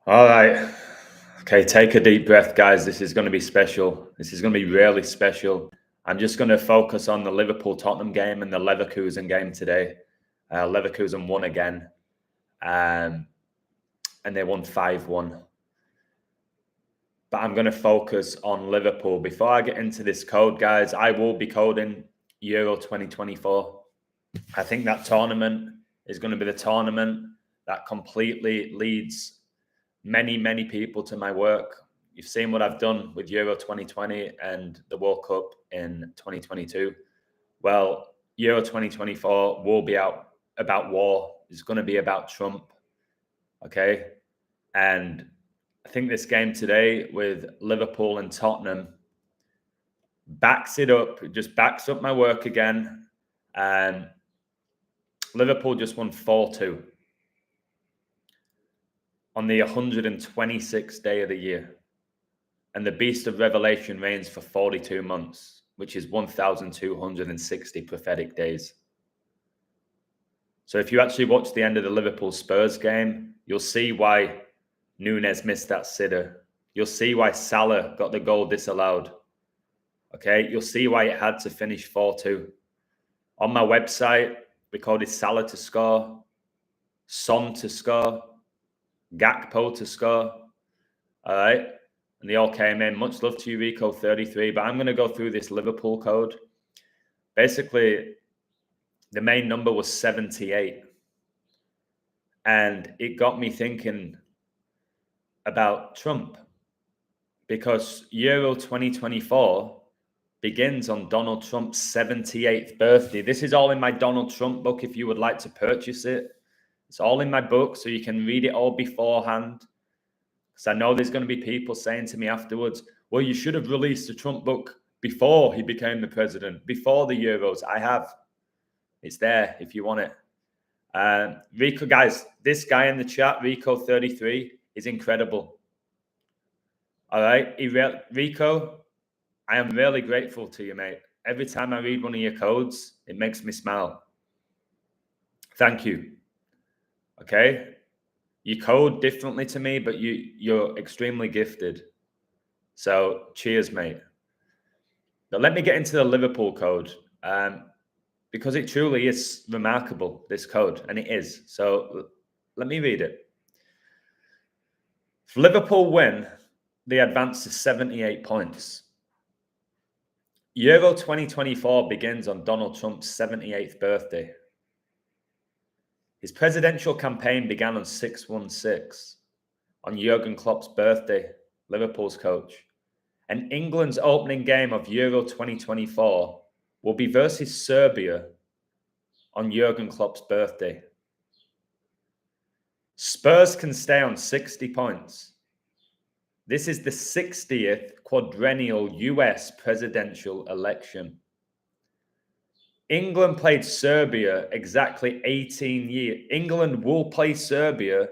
All right. Okay, take a deep breath, guys. This is going to be special. This is going to be really special. I'm just going to focus on the Liverpool-Tottenham game and the Leverkusen game today. Leverkusen won again, and they won 5-1. But I'm going to focus on Liverpool. Before I get into this code, guys, I will be coding Euro 2024. I think that tournament is going to be the tournament that completely leads many people to my work. You've seen what I've done with Euro 2020 and the World Cup in 2022. Well, Euro 2024 will be about war. It's going to be about Trump. Okay. And I think this game today with Liverpool and Tottenham backs it up. It just backs up my work again. And Liverpool just won 4-2 on the 126th day of the year. And the beast of revelation reigns for 42 months, which is 1,260 prophetic days. So if you actually watch the end of the Liverpool Spurs game, you'll see why Núñez missed that sitter. You'll see why Salah got the goal disallowed. Okay, you'll see why it had to finish 4-2. On my website, we called it Salah to score, Son to score, Gakpo to score. All right. And they all came in. Much love to you, Rico33. But I'm going to go through this Liverpool code. Basically, the main number was 78. And it got me thinking about Trump. Because Euro 2024 begins on Donald Trump's 78th birthday. This is all in my Donald Trump book if you would like to purchase it. It's all in my book, so you can read it all beforehand. Because I know there's going to be people saying to me afterwards, well, you should have released the Trump book before he became the president, before the Euros. I have. It's there if you want it. Rico, guys, this guy in the chat, Rico33, is incredible. All right. Rico, I am really grateful to you, mate. Every time I read one of your codes, it makes me smile. Thank you. Okay. You code differently to me, but you're extremely gifted. So cheers, mate. But let me get into the Liverpool code because it truly is remarkable, this code, and it is. So let me read it. If Liverpool win, they advance to 78 points. Euro 2024 begins on Donald Trump's 78th birthday. His presidential campaign began on 6/16, on Jurgen Klopp's birthday, Liverpool's coach. And England's opening game of Euro 2024 will be versus Serbia on Jurgen Klopp's birthday. Spurs can stay on 60 points. This is the 60th quadrennial US presidential election. England played Serbia exactly 18 years. England will play Serbia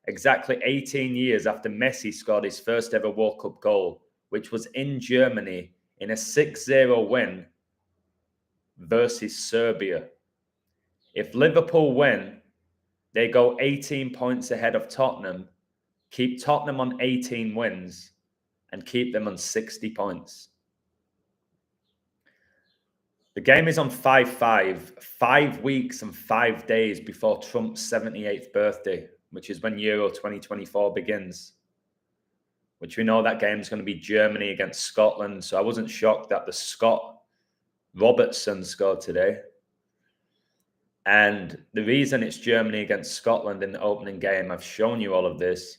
exactly 18 years after Messi scored his first ever World Cup goal, which was in Germany in a 6-0 win versus Serbia. If Liverpool win, they go 18 points ahead of Tottenham, keep Tottenham on 18 wins, and keep them on 60 points. The game is on 5/5, 5 weeks and 5 days before Trump's 78th birthday, which is when Euro 2024 begins. Which we know that game is going to be Germany against Scotland. So I wasn't shocked that the Scot Robertson scored today. And the reason it's Germany against Scotland in the opening game, I've shown you all of this.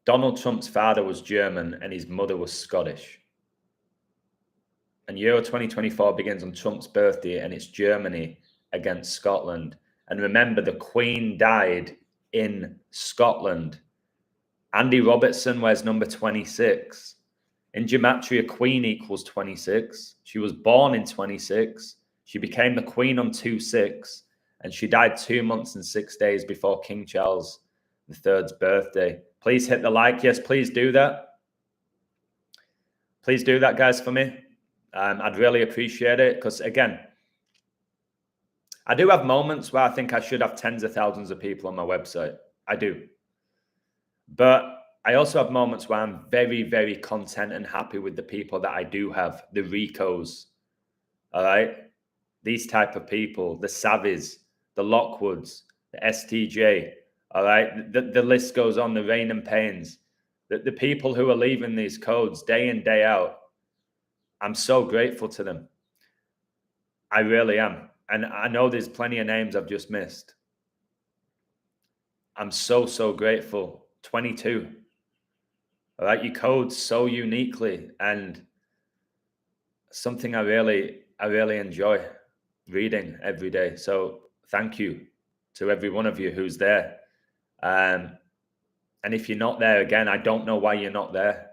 Donald Trump's father was German and his mother was Scottish. And Euro 2024 begins on Trump's birthday and it's Germany against Scotland. And remember, the Queen died in Scotland. Andy Robertson wears number 26. In Gematria, Queen equals 26. She was born in 26. She became the Queen on 2/6. And she died 2 months and 6 days before King Charles III's birthday. Please hit the like. Yes, please do that. Please do that, guys, for me. I'd really appreciate it because, again, I do have moments where I think I should have tens of thousands of people on my website. I do. But I also have moments where I'm very, very content and happy with the people that I do have, the Ricos, all right? These type of people, the Savis, the Lockwoods, the STJ, all right? The list goes on, the Rain and Pains, the people who are leaving these codes day in, day out. I'm so grateful to them. I really am. And I know there's plenty of names I've just missed. I'm so, so grateful. 22. All right, you code so uniquely, and something I really enjoy reading every day. So thank you to every one of you who's there. And if you're not there, again, I don't know why you're not there.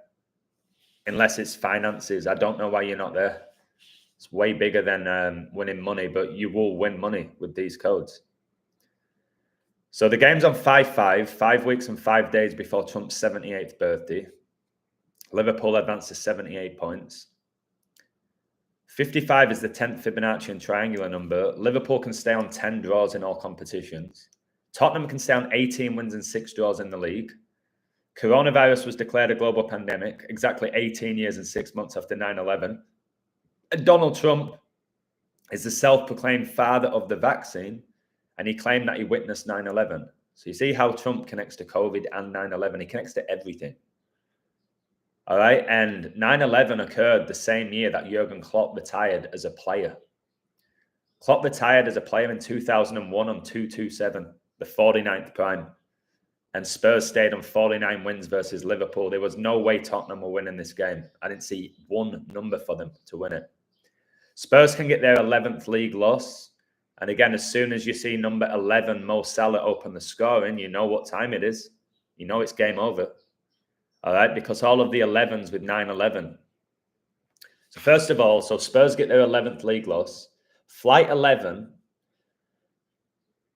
Unless it's finances, I don't know why you're not there. It's way bigger than winning money, but you will win money with these codes. So the game's on 5-5, 5 weeks and 5 days before Trump's 78th birthday. Liverpool advanced to 78 points. 55 is the 10th Fibonacci and triangular number. Liverpool can stay on 10 draws in all competitions. Tottenham can stay on 18 wins and 6 draws in the league. Coronavirus was declared a global pandemic exactly 18 years and 6 months after 9/11. And Donald Trump is the self-proclaimed father of the vaccine, and he claimed that he witnessed 9/11. So you see how Trump connects to COVID and 9/11. He connects to everything. All right. And 9/11 occurred the same year that Jurgen Klopp retired as a player. Klopp retired as a player in 2001 on 227, the 49th prime. And Spurs stayed on 49 wins versus Liverpool. There was no way Tottenham were winning this game. I didn't see one number for them to win it. Spurs can get their 11th league loss. And again, as soon as you see number 11, Mo Salah, open the scoring, you know what time it is. You know it's game over. All right, because all of the 11s with 9/11. So first of all, so Spurs get their 11th league loss. Flight 11,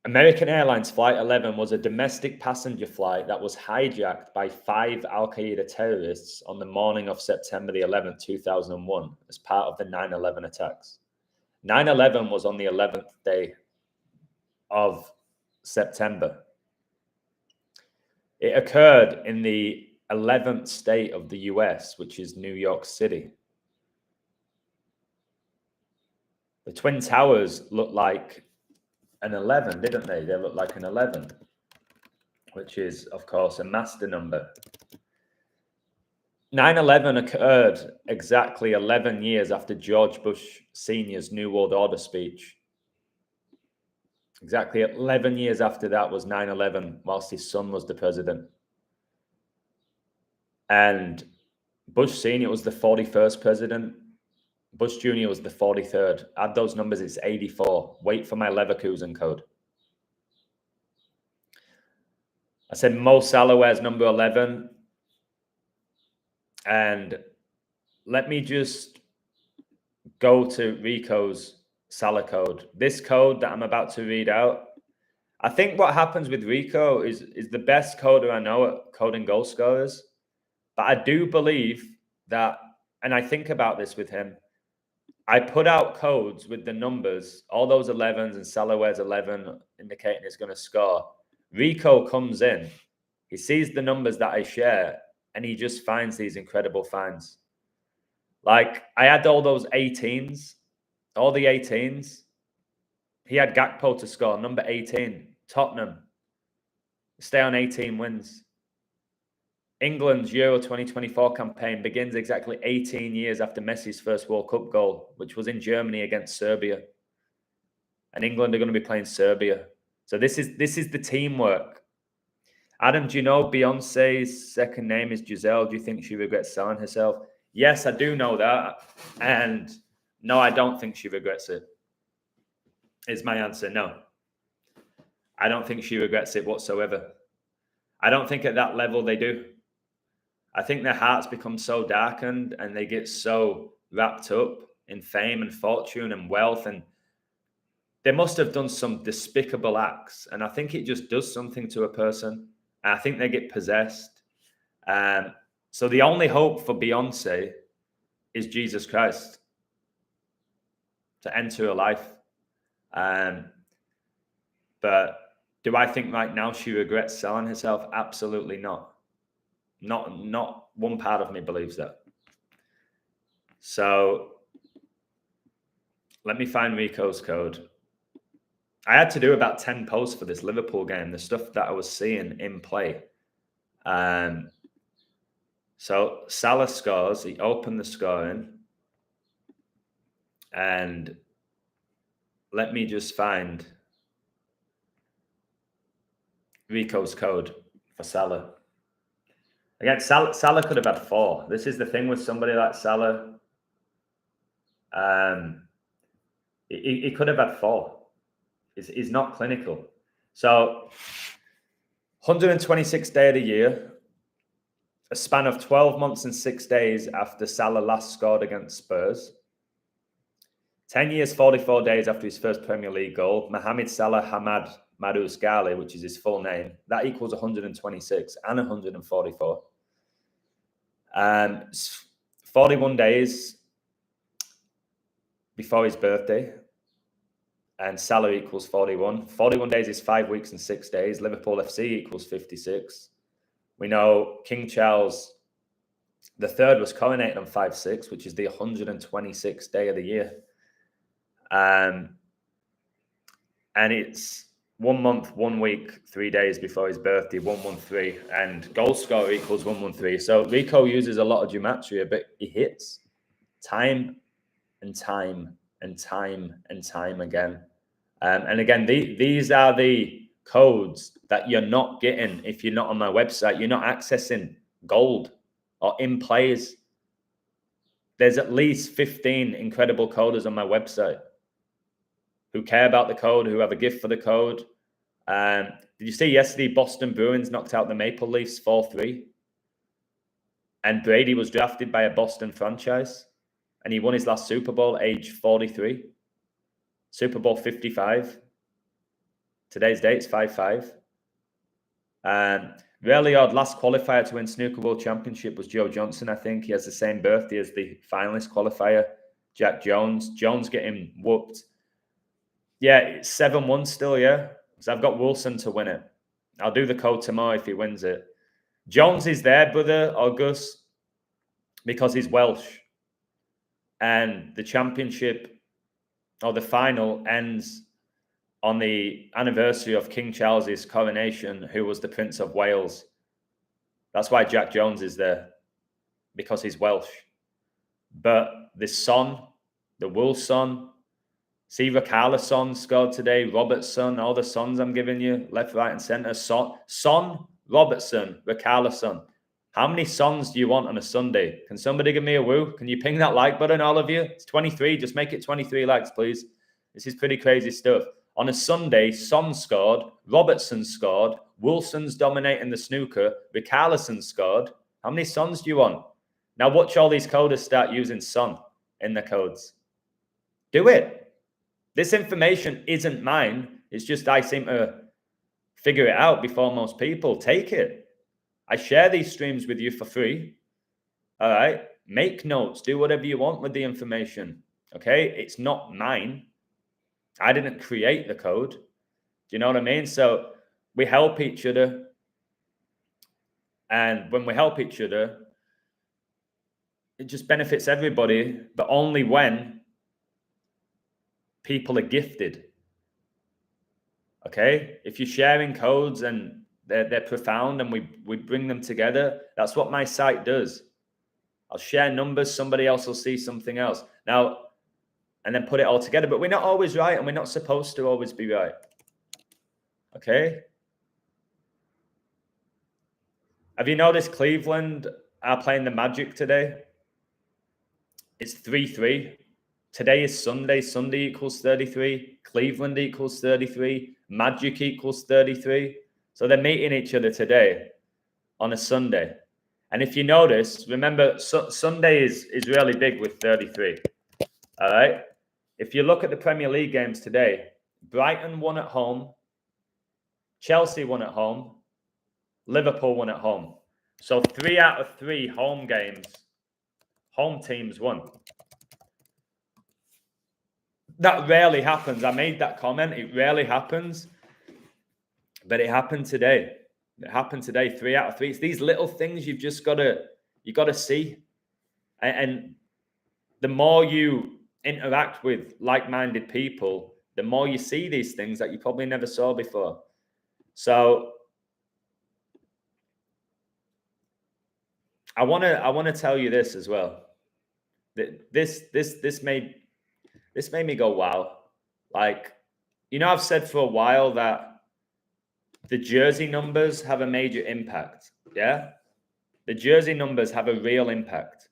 American Airlines Flight 11 was a domestic passenger flight that was hijacked by 5 Al-Qaeda terrorists on the morning of September the 11th, 2001, as part of the 9/11 attacks. 9/11 was on the 11th day of September. It occurred in the 11th state of the US, which is New York City. The Twin Towers looked like an 11, didn't they? They looked like an 11, which is, of course, a master number. 9/11 occurred exactly 11 years after George Bush Sr.'s New World Order speech. Exactly 11 years after that was 9/11, whilst his son was the president. And Bush Sr. was the 41st president. Bush Jr. was the 43rd. Add those numbers, it's 84. Wait for my Leverkusen code. I said Mo Salah wears number 11. And let me just go to Rico's Salah code. This code that I'm about to read out, I think what happens with Rico is the best coder I know at coding goal scorers. But I do believe that, and I think about this with him, I put out codes with the numbers, all those 11s, and Salah wears 11, indicating he's going to score. Rico comes in, he sees the numbers that I share, and he just finds these incredible finds. Like, I had all those 18s, all the 18s. He had Gakpo to score, number 18, Tottenham. Stay on 18 wins. England's Euro 2024 campaign begins exactly 18 years after Messi's first World Cup goal, which was in Germany against Serbia. And England are going to be playing Serbia. So this is the teamwork. Adam, do you know Beyonce's second name is Giselle? Do you think she regrets selling herself? Yes, I do know that. And no, I don't think she regrets it. Is my answer. No. I don't think she regrets it whatsoever. I don't think at that level they do. I think their hearts become so darkened and they get so wrapped up in fame and fortune and wealth, and they must have done some despicable acts. And I think it just does something to a person. And I think they get possessed. So the only hope for Beyonce is Jesus Christ to enter her life. But do I think right now she regrets selling herself? Absolutely not. Not one part of me believes that. So let me find Rico's code. I had to do about 10 posts for this Liverpool game, the stuff that I was seeing in play. So Salah scores, he opened the scoring, and let me just find Rico's code for Salah. Again, Salah could have had 4. This is the thing with somebody like Salah. He could have had 4. He's not clinical. So 126th day of the year, a span of 12 months and 6 days after Salah last scored against Spurs. 10 years, 44 days after his first Premier League goal, Mohamed Salah Hamad Madous Ghali, which is his full name, that equals 126 and 144. 41 days before his birthday, and Salah equals 41. 41 days is 5 weeks and 6 days. Liverpool FC equals 56. We know King Charles III was coronated on 5/6, which is the 126th day of the year. And it's 1 month, 1 week, 3 days before his birthday, 113, and goal scorer equals 113. So Rico uses a lot of gematria, but he hits time and time and time and time again. And again, these are the codes that you're not getting if you're not on my website. You're not accessing gold or in plays. There's at least 15 incredible coders on my website who care about the code, who have a gift for the code. Did you see yesterday Boston Bruins knocked out the Maple Leafs 4-3? And Brady was drafted by a Boston franchise, and he won his last Super Bowl age 43. Super Bowl 55. Today's date's 5-5. Really odd. Last qualifier to win Snooker World Championship was Joe Johnson, I think. He has the same birthday as the finalist qualifier, Jack Jones. Jones getting whooped. Yeah, it's 7-1 still, yeah. So I've got Wilson to win it. I'll do the code tomorrow if he wins it. Jones is there, brother, or Gus, because he's Welsh. And the championship or the final ends on the anniversary of King Charles's coronation, who was the Prince of Wales. That's why Jack Jones is there, because he's Welsh. But the son, the Wolves son, see Richarlison scored today, Robertson, all the sons I'm giving you, left, right, and centre. Son, Robertson, Richarlison. How many sons do you want on a Sunday? Can somebody give me a woo? Can you ping that like button, all of you? It's 23. Just make it 23 likes, please. This is pretty crazy stuff. On a Sunday, Son scored, Robertson scored, Wilson's dominating the snooker, Richarlison scored. How many sons do you want? Now watch all these coders start using Son in the codes. Do it. This information isn't mine. It's just I seem to figure it out before most people. Take it. I share these streams with you for free. All right. Make notes. Do whatever you want with the information. Okay. It's not mine. I didn't create the code. Do you know what I mean? So we help each other. And when we help each other, it just benefits everybody, but only when people are gifted. Okay? If you're sharing codes and they're profound and we bring them together, that's what my site does. I'll share numbers, somebody else will see something else. Now, and then put it all together. But we're not always right, and we're not supposed to always be right. Okay? Have you noticed Cleveland are playing the Magic today? It's 3-3. Today is Sunday. Sunday equals 33. Cleveland equals 33. Magic equals 33. So they're meeting each other today on a Sunday. And if you notice, remember, Sunday is really big with 33. All right? If you look at the Premier League games today, Brighton won at home, Chelsea won at home, Liverpool won at home. So 3 out of 3 home games, home teams won. That rarely happens. I made that comment. It rarely happens. But it happened today. It happened today, 3 out of 3. It's these little things you've just got to see. And the more you interact with like-minded people, the more you see these things that you probably never saw before. So I want to tell you this as well. This made me go, wow. Like, I've said for a while that the jersey numbers have a major impact. Yeah, the jersey numbers have a real impact.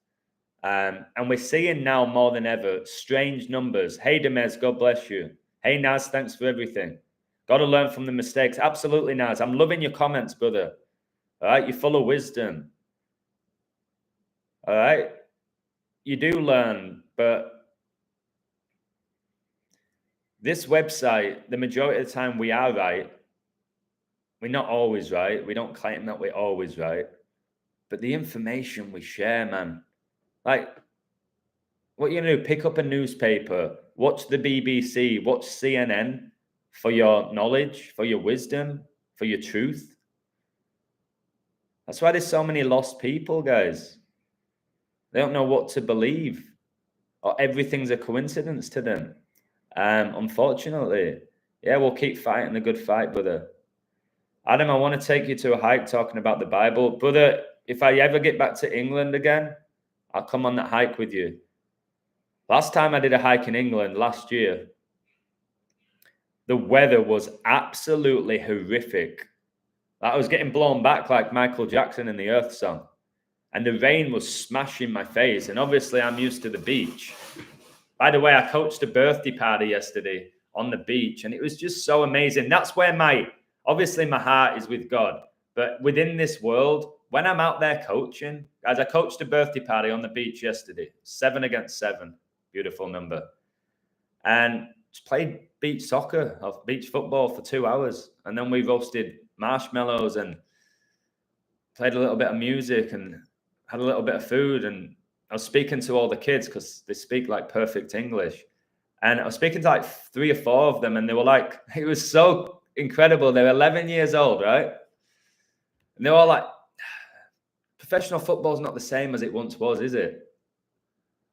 And we're seeing now more than ever strange numbers. Hey, Demez, God bless you. Hey, Naz, thanks for everything. Got to learn from the mistakes. Absolutely, Naz. I'm loving your comments, brother. All right, you're full of wisdom. All right, you do learn, but this website, the majority of the time we are right. We're not always right. We don't claim that we're always right. But the information we share, man, like, what are you going to do? Pick up a newspaper, watch the BBC, watch CNN for your knowledge, for your wisdom, for your truth. That's why there's so many lost people, guys. They don't know what to believe, or everything's a coincidence to them. Unfortunately, yeah, we'll keep fighting the good fight, brother. Adam, I want to take you to a hike talking about the Bible. Brother, if I ever get back to England again, I'll come on that hike with you. Last time I did a hike in England last year, the weather was absolutely horrific. I was getting blown back like Michael Jackson in the Earth song. And the rain was smashing my face. And obviously, I'm used to the beach. By the way, I coached a birthday party yesterday on the beach. And it was just so amazing. That's where obviously my heart is with God. But within this world, when I'm out there coaching, guys, I coached a birthday party on the beach yesterday. 7 against 7. Beautiful number. And just played beach soccer or beach football for 2 hours. And then we roasted marshmallows and played a little bit of music and had a little bit of food. And I was speaking to all the kids because they speak like perfect English. And I was speaking to like 3 or 4 of them. And they were like, it was so incredible. They were 11 years old, right? And they were all like, professional football is not the same as it once was, is it?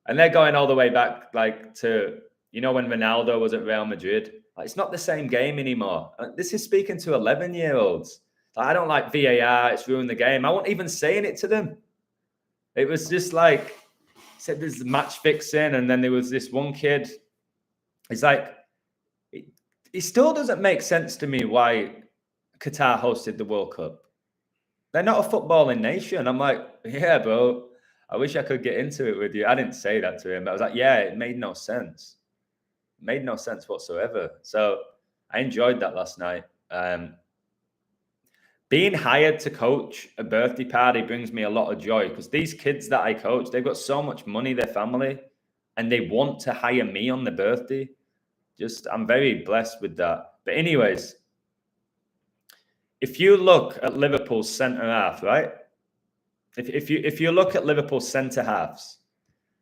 And they're going all the way back, like to, when Ronaldo was at Real Madrid. Like, it's not the same game anymore. This is speaking to 11-year-olds. Like, I don't like VAR. It's ruined the game. I wasn't even saying it to them. It was just like, said there's match fixing. And then there was this one kid. It's like, it still doesn't make sense to me why Qatar hosted the World Cup. They're not a footballing nation. I'm like, yeah, bro. I wish I could get into it with you. I didn't say that to him, but I was like, yeah, it made no sense. It made no sense whatsoever. So I enjoyed that last night. Being hired to coach a birthday party brings me a lot of joy because these kids that I coach, they've got so much money, their family, and they want to hire me on the birthday. I'm very blessed with that. But anyways, if you look at Liverpool's centre half, right? If you look at Liverpool's centre halves,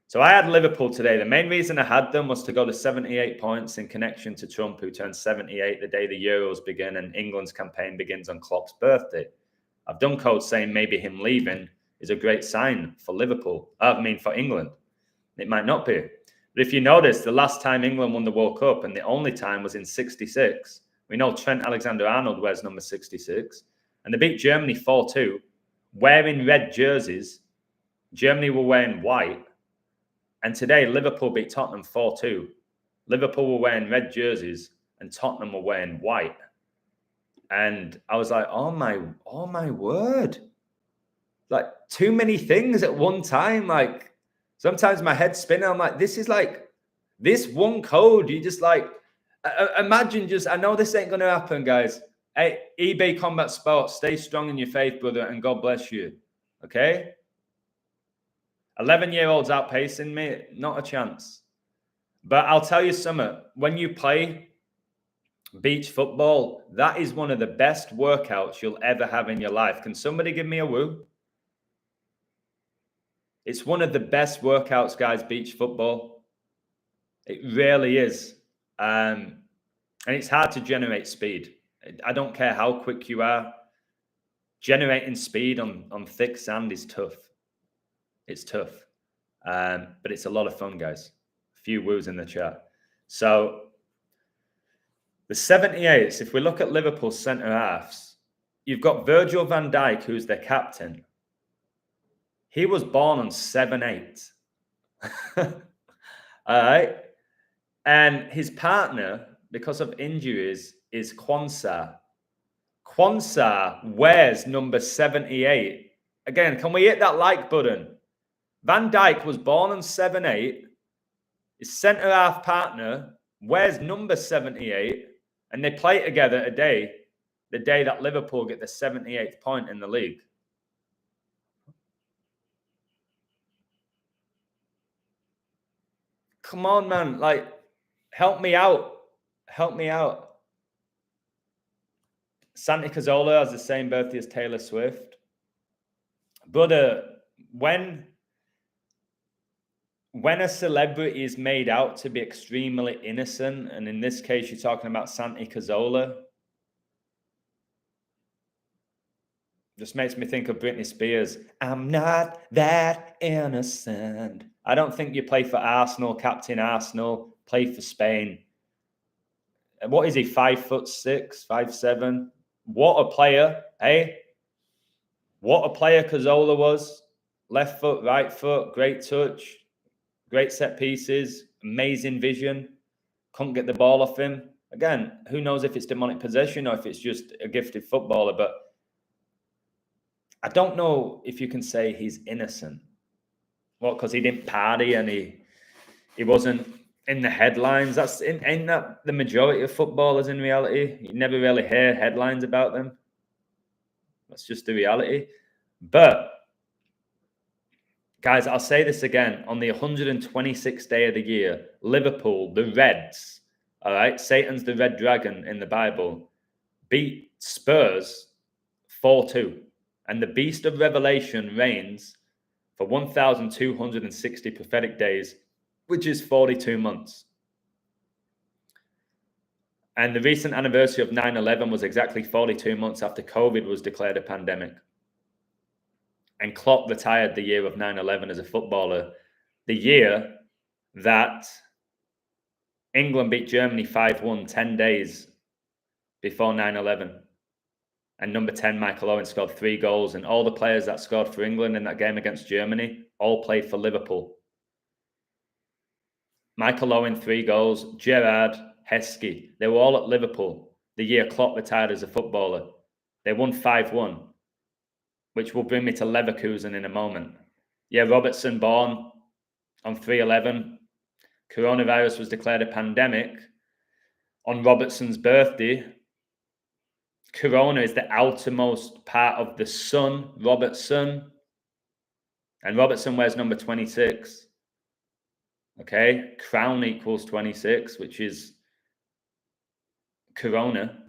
so I had Liverpool today. The main reason I had them was to go to 78 points in connection to Trump, who turned 78 the day the Euros begin and England's campaign begins on Klopp's birthday. I've done codes saying maybe him leaving is a great sign for Liverpool. For England. It might not be. But if you notice, the last time England won the World Cup and the only time was in 66. We know Trent Alexander-Arnold wears number 66. And they beat Germany 4-2. Wearing red jerseys. Germany were wearing white. And today, Liverpool beat Tottenham 4-2. Liverpool were wearing red jerseys and Tottenham were wearing white. And I was like, oh my word. Like, too many things at one time. Like, sometimes my head's spinning. I'm like, this is like, this one code. You just like, imagine I know this ain't going to happen, guys. Hey, eBay Combat Sports, stay strong in your faith, brother, and God bless you. Okay? 11-year-olds outpacing me, not a chance. But I'll tell you something. When you play beach football, that is one of the best workouts you'll ever have in your life. Can somebody give me a woo? It's one of the best workouts, guys, beach football. It really is. And it's hard to generate speed. I don't care how quick you are. generating speed on thick sand is tough. It's tough. But it's a lot of fun, guys. A few woos in the chat. So the 78s, if we look at Liverpool's centre halves, you've got Virgil van Dijk, who's their captain. He was born on 7-8. All right. And his partner, because of injuries, is Quansah. Quansah wears number 78. Again, can we hit that like button? Van Dijk was born on 7-8. His centre half partner wears number 78. And they play together the day that Liverpool get the 78th point in the league. Come on, man. Like, help me out. Help me out. Santi Cazorla has the same birthday as Taylor Swift. Brother, when a celebrity is made out to be extremely innocent, and in this case, you're talking about Santi Cazorla, just makes me think of Britney Spears. I'm not that innocent. I don't think you play for Arsenal, captain Arsenal, play for Spain. What is he, 5'6", 5'7"? What a player, eh? What a player Cazorla was. Left foot, right foot, great touch, great set pieces, amazing vision. Couldn't get the ball off him. Again, who knows if it's demonic possession or if it's just a gifted footballer, but I don't know if you can say he's innocent. Well, because he didn't party and he wasn't in the headlines. Ain't that the majority of footballers in reality? You never really hear headlines about them. That's just the reality. But guys, I'll say this again. On the 126th day of the year, Liverpool, the Reds, all right, Satan's the red dragon in the Bible, beat Spurs 4-2. And the beast of Revelation reigns for 1,260 prophetic days, which is 42 months. And the recent anniversary of 9/11 was exactly 42 months after COVID was declared a pandemic. And Klopp retired the year of 9/11 as a footballer, the year that England beat Germany 5-1, 10 days before 9/11. And number 10, Michael Owen, scored 3 goals. And all the players that scored for England in that game against Germany all played for Liverpool. Michael Owen, 3 goals. Gerrard, Heskey, they were all at Liverpool the year Klopp retired as a footballer. They won 5-1, which will bring me to Leverkusen in a moment. Yeah, Robertson born on 3/11. Coronavirus was declared a pandemic on Robertson's birthday. Corona is the outermost part of the sun, Robertson. And Robertson wears number 26. Okay, crown equals 26, which is Corona.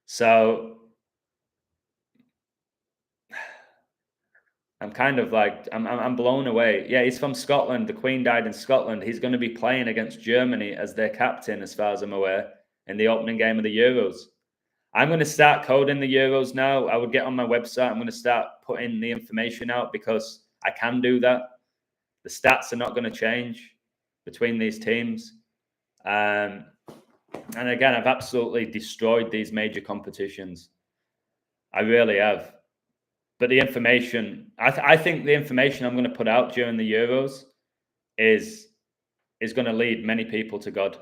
So I'm kind of like, I'm blown away. Yeah, he's from Scotland. The Queen died in Scotland. He's going to be playing against Germany as their captain, as far as I'm aware, in the opening game of the Euros. I'm going to start coding the Euros now. I would get on my website. I'm going to start putting the information out because I can do that. The stats are not going to change between these teams. And again, I've absolutely destroyed these major competitions. I really have. But the information, I think the information I'm going to put out during the Euros is going to lead many people to God.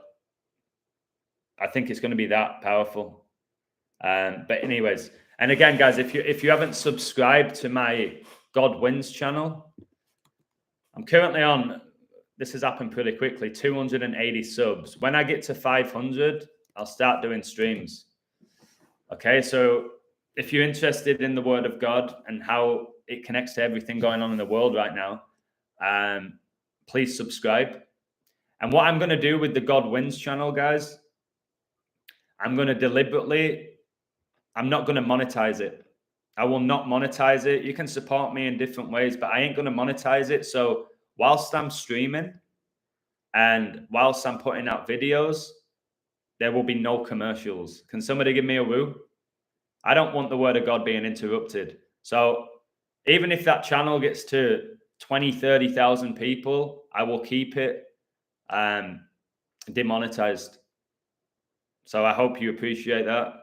I think it's going to be that powerful. But anyways, and again, guys, if you haven't subscribed to my God Wins channel, I'm currently on, this has happened pretty quickly, 280 subs. When I get to 500, I'll start doing streams. Okay, so if you're interested in the Word of God and how it connects to everything going on in the world right now, please subscribe. And what I'm going to do with the God Wins channel, guys, I'm going to deliberately, I'm not going to monetize it. I will not monetize it. You can support me in different ways, but I ain't going to monetize it. So whilst I'm streaming and whilst I'm putting out videos, There will be no commercials. Can somebody give me a woo? I don't want the word of God being interrupted. So even if that channel gets to 20, 30,000 people, I will keep it demonetized. So I hope you appreciate that,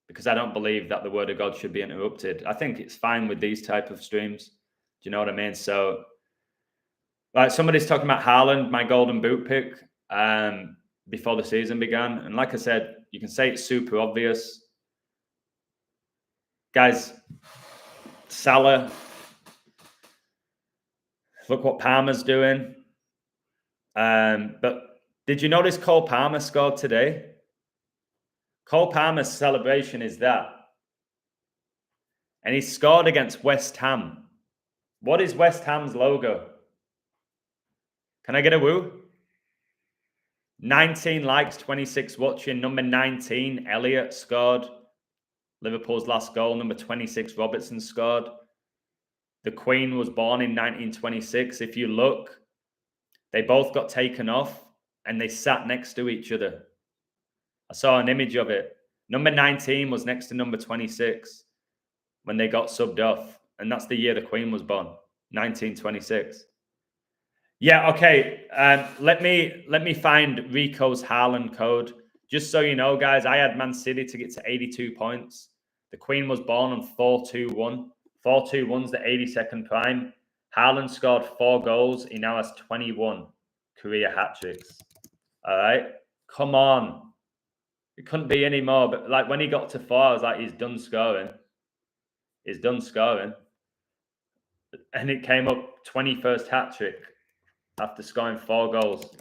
because I don't believe that the word of God should be interrupted. I think it's fine with these type of streams. Do you know what I mean? So like somebody's talking about Harland, my golden boot pick, before the season began. And like I said, you can say it's super obvious. Guys, Salah, look what Palmer's doing. But did you notice Cole Palmer scored today? Cole Palmer's celebration is that. And he scored against West Ham. What is West Ham's logo? Can I get a woo? 19 likes, 26 watching. Number 19, Elliott scored. Liverpool's last goal. Number 26, Robertson scored. The Queen was born in 1926. If you look, they both got taken off and they sat next to each other. I saw an image of it. Number 19 was next to number 26 when they got subbed off. And that's the year the Queen was born, 1926. Yeah, okay. Let me find Rico's Harland code. Just so you know, guys, I had Man City to get to 82 points. The Queen was born on 4-2-1. 4-2-1's the 82nd prime. Harland scored 4 goals. He now has 21 career hat-tricks. All right? Come on. It couldn't be any more. But like when he got to 4, I was like, he's done scoring. He's done scoring. And it came up 21st hat-trick after scoring 4 goals.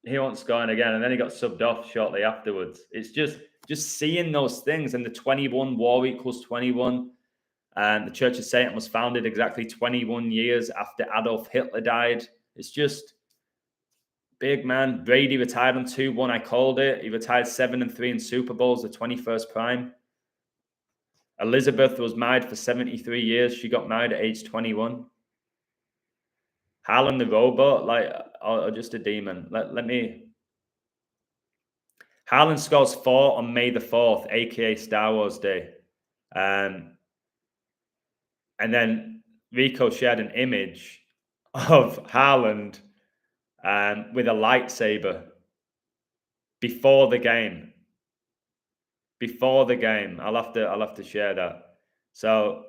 He wasn't scoring again. And then he got subbed off shortly afterwards. It's just seeing those things. And the 21 war equals 21. And the Church of Satan was founded exactly 21 years after Adolf Hitler died. It's just big, man. Brady retired on 2-1. I called it. He retired 7-3 in Super Bowls, the 21st prime. Elizabeth was married for 73 years. She got married at age 21. Harland the robot, like, or just a demon. Let me. Harland scores 4 on May the 4th, aka Star Wars Day. And then Rico shared an image of Harland with a lightsaber before the game. Before the game. I'll have to share that. So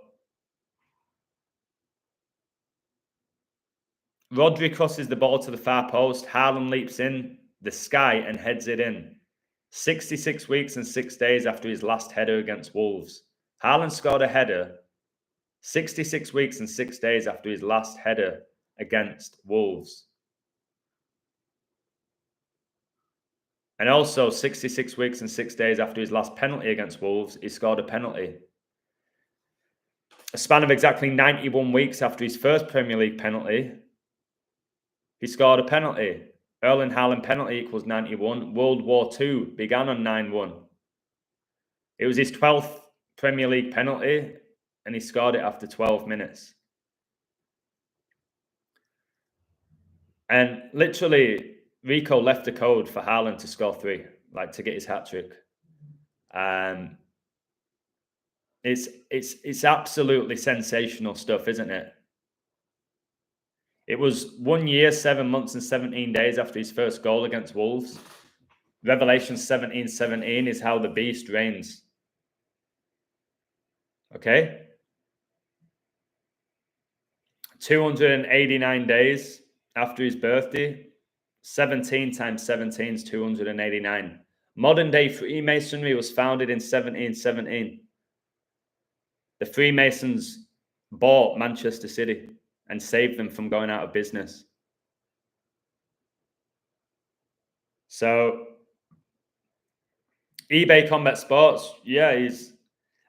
Rodri crosses the ball to the far post. Harland leaps in the sky and heads it in. 66 weeks and 6 days after his last header against Wolves. Harland scored a header 66 weeks and 6 days after his last header against Wolves. And also 66 weeks and 6 days after his last penalty against Wolves, he scored a penalty. A span of exactly 91 weeks after his first Premier League penalty, he scored a penalty. Erling Haaland penalty equals 91. World War II began on 9-1. It was his 12th Premier League penalty, and he scored it after 12 minutes. And literally, Rico left the code for Harland to score 3, like to get his hat-trick. It's absolutely sensational stuff, isn't it? It was 1 year, 7 months, and 17 days after his first goal against Wolves. Revelation 17:17 is how the beast reigns. Okay? 289 days after his birthday. 17 times 17 is 289. Modern day Freemasonry was founded in 1717. The Freemasons bought Manchester City and saved them from going out of business. So, eBay Combat Sports, yeah,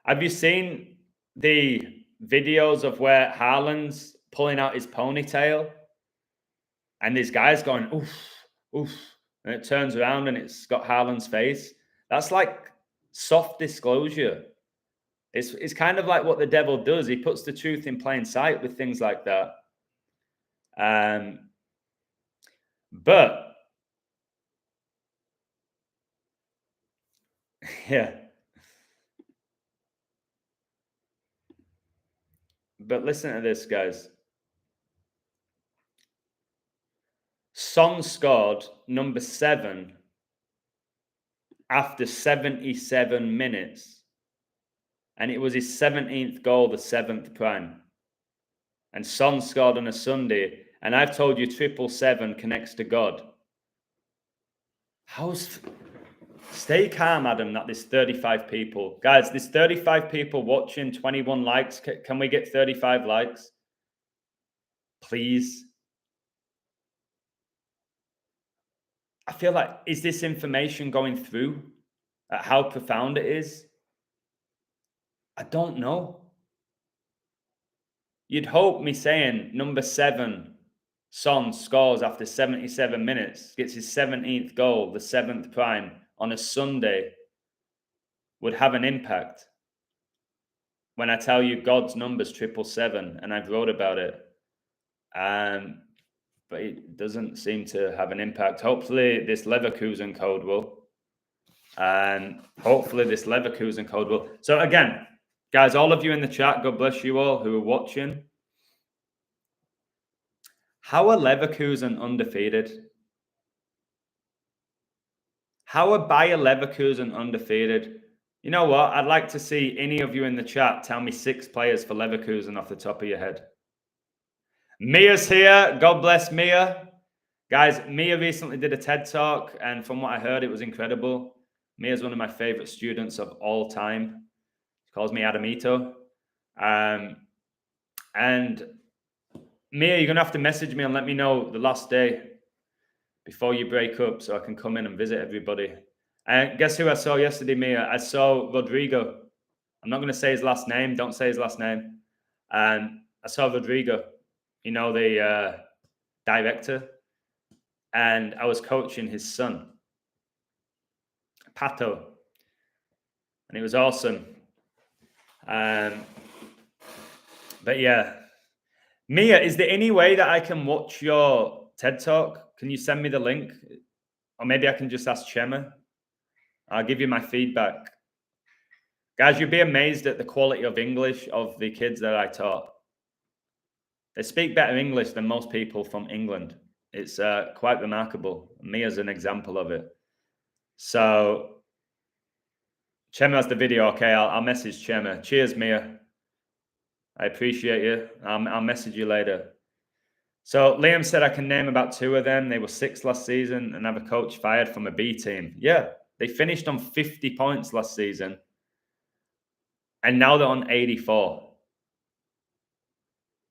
have you seen the videos of where Harland's pulling out his ponytail and this guy's going, oof, oof, and it turns around and it's got Harland's face? That's like soft disclosure. It's kind of like what the devil does. He puts the truth in plain sight with things like that. But Yeah. But listen to this, guys. Son scored number 7 after 77 minutes. And it was his 17th goal, the 7th prime. And Son scored on a Sunday. And I've told you 777 connects to God. Stay calm, Adam, that there's 35 people. Guys, there's 35 people watching, 21 likes. Can we get 35 likes? Please. I feel like, is this information going through at how profound it is? I don't know. You'd hope me saying number 7, Son scores after 77 minutes, gets his 17th goal, the 7th prime, on a Sunday, would have an impact. When I tell you God's number's 777, and I've wrote about it. But it doesn't seem to have an impact. Hopefully this Leverkusen code will. So again, guys, all of you in the chat, God bless you all who are watching. How are Leverkusen undefeated? How are Bayer Leverkusen undefeated? You know what? I'd like to see any of you in the chat tell me 6 players for Leverkusen off the top of your head. Mia's here. God bless Mia. Guys, Mia recently did a TED Talk, and from what I heard, it was incredible. Mia's one of my favorite students of all time. She calls me Adamito. And Mia, you're going to have to message me and let me know the last day before you break up so I can come in and visit everybody. And guess who I saw yesterday, Mia? I saw Rodrigo. I'm not going to say his last name. Don't say his last name. I saw Rodrigo, you know, the director. And I was coaching his son, Pato. And it was awesome. But yeah. Mia, is there any way that I can watch your TED Talk? Can you send me the link? Or maybe I can just ask Chema. I'll give you my feedback. Guys, you'd be amazed at the quality of English of the kids that I taught. They speak better English than most people from England. It's quite remarkable. Mia's an example of it. So, Chema has the video. Okay, I'll message Chema. Cheers, Mia. I appreciate you. I'll message you later. So Liam said I can name about 2 of them. They were 6 last season and have a coach fired from a B team. Yeah, they finished on 50 points last season. And now they're on 84.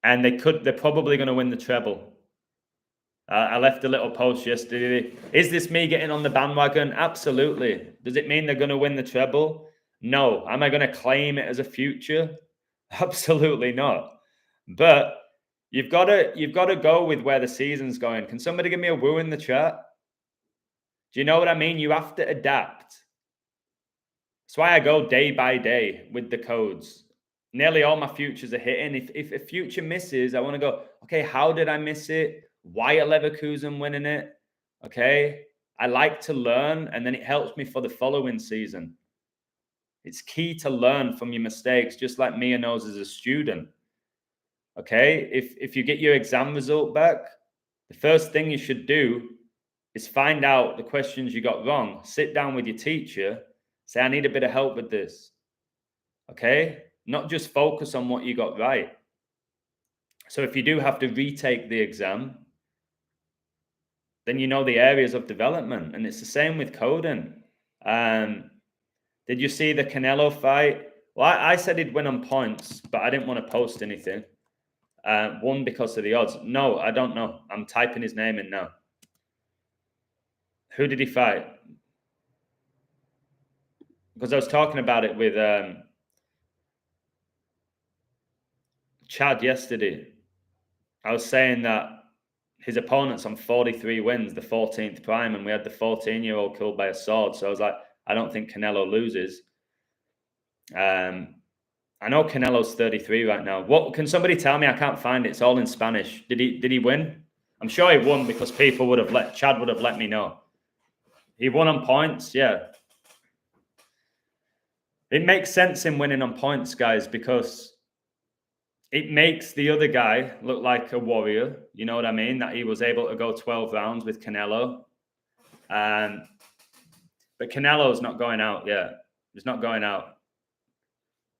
And they're probably going to win the treble. I left a little post yesterday. Is this me getting on the bandwagon? Absolutely. Does it mean they're going to win the treble? No. Am I going to claim it as a future? Absolutely not. But you've got to go with where the season's going. Can somebody give me a woo in the chat? Do you know what I mean? You have to adapt. That's why I go day by day with the codes. Nearly all my futures are hitting. If a future misses, I want to go, okay, how did I miss it? Why are Leverkusen winning it? Okay. I like to learn, and then it helps me for the following season. It's key to learn from your mistakes, just like Mia knows as a student. Okay. If you get your exam result back, the first thing you should do is find out the questions you got wrong. Sit down with your teacher, say, I need a bit of help with this. Okay. Not just focus on what you got right. So if you do have to retake the exam, then you know the areas of development. And it's the same with coding. Did you see the Canelo fight? Well, I said he'd win on points, but I didn't want to post anything. One, because of the odds. No, I don't know. I'm typing his name in now. Who did he fight? Because I was talking about it with Chad yesterday. I was saying that his opponent's on 43 wins, the 14th prime, and we had the 14-year-old killed by a sword. So I was like, I don't think Canelo loses. I know Canelo's 33 right now. What can somebody tell me? I can't find it. It's all in Spanish. Did he win? I'm sure he won because Chad would have let me know. He won on points, yeah. It makes sense in winning on points, guys, because it makes the other guy look like a warrior. You know what I mean? That he was able to go 12 rounds with Canelo. But Canelo's not going out yet. He's not going out.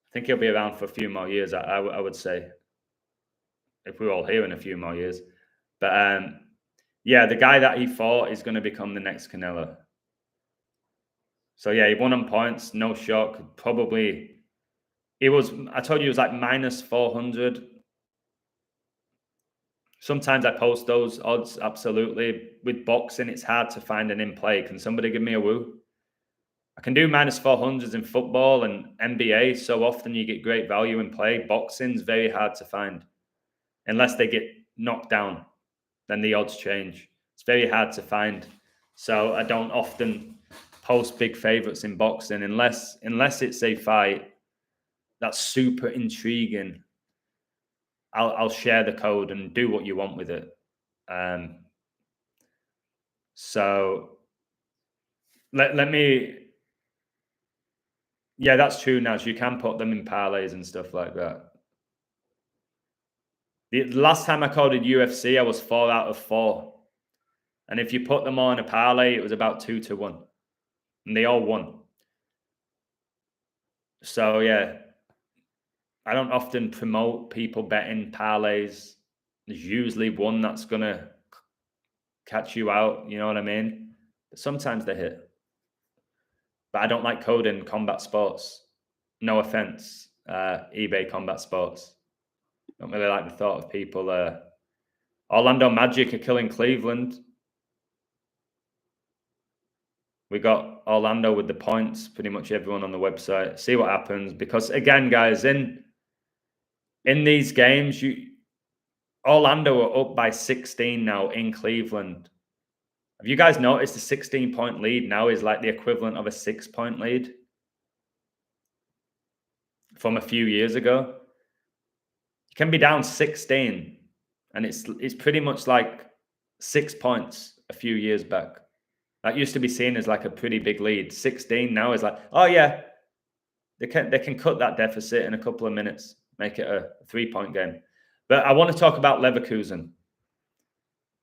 I think he'll be around for a few more years, I would say, if we're all here in a few more years. But yeah, the guy that he fought is going to become the next Canelo. So yeah, he won on points, no shock. Probably, I told you it was like minus 400. Sometimes I post those odds, absolutely. With boxing, it's hard to find an in play. Can somebody give me a woo? I can do minus 400s in football and NBA. So often you get great value in play. Boxing's very hard to find. Unless they get knocked down, then the odds change. It's very hard to find. So I don't often post big favorites in boxing unless it's a fight that's super intriguing. I'll share the code and do what you want with it. So let me. Yeah, that's true, Naz. You can put them in parlays and stuff like that. The last time I coded UFC, I was 4 out of 4. And if you put them all in a parlay, it was about 2 to 1. And they all won. So, yeah, I don't often promote people betting parlays. There's usually one that's going to catch you out. You know what I mean? But sometimes they hit. But I don't like coding combat sports. No offense, eBay combat sports. Don't really like the thought of people. Orlando Magic are killing Cleveland. We got Orlando with the points, pretty much everyone on the website. See what happens. Because again, guys, in these games, Orlando are up by 16 now in Cleveland. Have you guys noticed the 16-point lead now is like the equivalent of a 6-point lead from a few years ago? You can be down 16, and it's pretty much like 6 points a few years back. That used to be seen as like a pretty big lead. 16 now is like, oh yeah, they can cut that deficit in a couple of minutes, make it a 3-point game. But I want to talk about Leverkusen.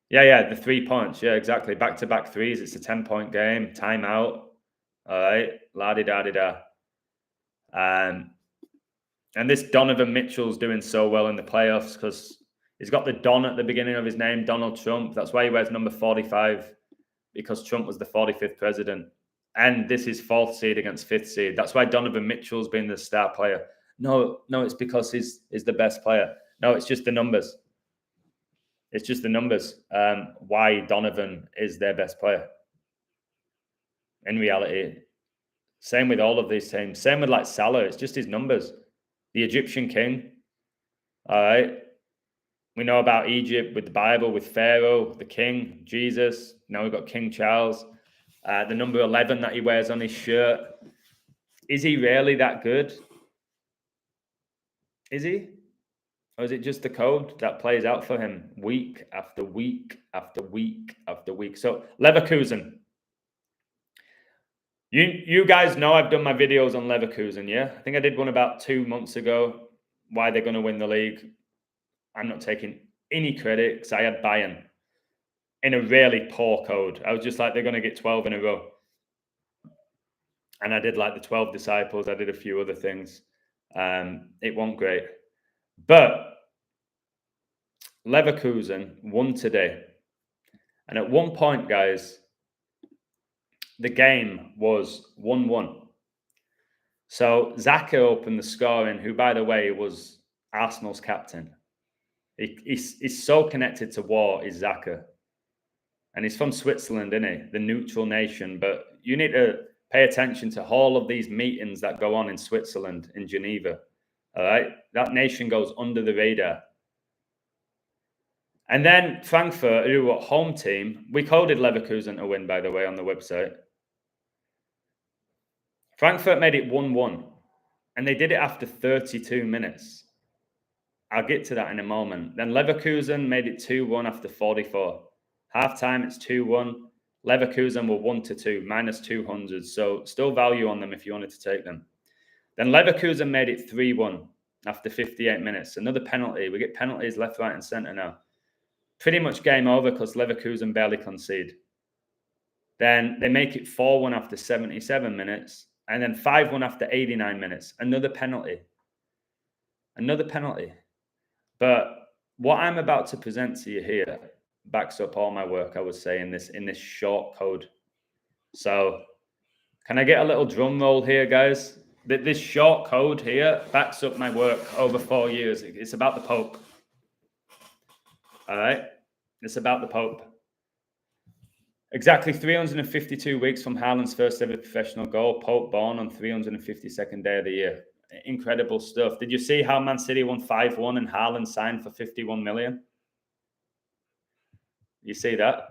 Yeah, the 3 points. Yeah, exactly. Back-to-back threes. It's a 10-point game. Timeout. All right. La-di-da-di-da. And this Donovan Mitchell's doing so well in the playoffs because he's got the Don at the beginning of his name, Donald Trump. That's why he wears number 45, because Trump was the 45th president. And this is 4th seed against 5th seed. That's why Donovan Mitchell's been the star player. No, it's because he's the best player. No, it's just the numbers. It's just the numbers. Why Donovan is their best player. In reality, same with all of these teams. Same with like Salah. It's just his numbers. The Egyptian king. All right. We know about Egypt with the Bible, with Pharaoh, the king, Jesus. Now we've got King Charles. The number 11 that he wears on his shirt. Is he really that good? Is he? Or is it just the code that plays out for him week after week after week after week? So Leverkusen. You guys know I've done my videos on Leverkusen, yeah? I think I did one about 2 months ago, why they're going to win the league. I'm not taking any credit because I had Bayern in a really poor code. I was just like, they're going to get 12 in a row. And I did like the 12 disciples. I did a few other things. It wasn't great. But Leverkusen won today. And at one point, guys, the game was 1-1. So Xhaka opened the scoring, who, by the way, was Arsenal's captain. He's so connected to war, is Xhaka. And he's from Switzerland, isn't he? The neutral nation. But you need to pay attention to all of these meetings that go on in Switzerland, in Geneva. All right? That nation goes under the radar. And then Frankfurt, who were home team, we coded Leverkusen to win, by the way, on the website. Frankfurt made it 1-1, and they did it after 32 minutes. I'll get to that in a moment. Then Leverkusen made it 2-1 after 44. Half-time, it's 2-1. Leverkusen were 1-2, minus 200. So still value on them if you wanted to take them. Then Leverkusen made it 3-1 after 58 minutes. Another penalty. We get penalties left, right, and centre now. Pretty much game over because Leverkusen barely concede. Then they make it 4-1 after 77 minutes. And then 5-1 after 89 minutes. Another penalty. Another penalty. But what I'm about to present to you here backs up all my work, I would say, in this short code. So can I get a little drum roll here, guys? This short code here backs up my work over 4 years. It's about the Pope. All right? It's about the Pope. Exactly 352 weeks from Harland's first ever professional goal. Pope born on 352nd day of the year. Incredible stuff. Did you see how Man City won 5-1 and Harland signed for 51 million? You see that?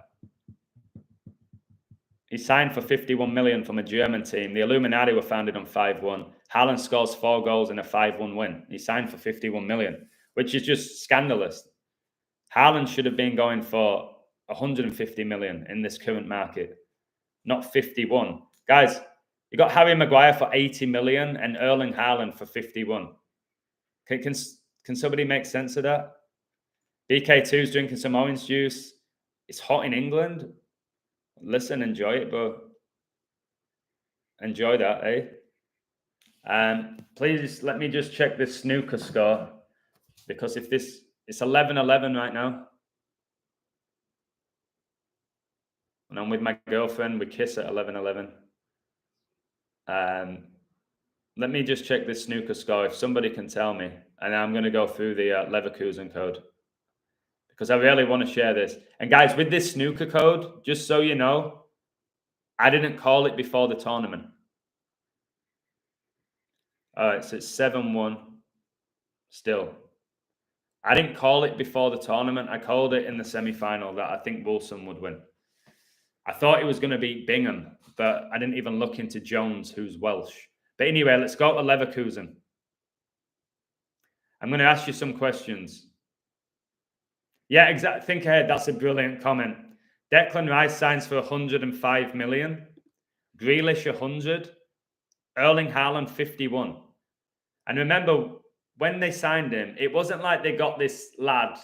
He signed for 51 million from a German team. The Illuminati were founded on 5-1. Harland scores 4 goals in a 5-1 win. He signed for 51 million, which is just scandalous. Harland should have been going for 150 million in this current market, not 51. Guys, you got Harry Maguire for 80 million and Erling Haaland for 51. Can somebody make sense of that? BK2's drinking some orange juice. It's hot in England. Listen, enjoy it, bro. Enjoy that, eh? Please let me just check this snooker score, because if this, it's 11-11 right now. And I'm with my girlfriend. We kiss at 11-11. Let me just check this snooker score. If somebody can tell me, and I'm going to go through the Leverkusen code, because I really want to share this. And guys, with this snooker code, just so you know, I didn't call it before the tournament. All right, so it's 7-1 still. I didn't call it before the tournament. I called it in the semi-final that I think Wilson would win. I thought it was going to beat Bingham, but I didn't even look into Jones, who's Welsh. But anyway, let's go to Leverkusen. I'm going to ask you some questions. Yeah, exactly. Think ahead. That's a brilliant comment. Declan Rice signs for 105 million. Grealish 100. Erling Haaland 51. And remember, when they signed him, it wasn't like they got this lad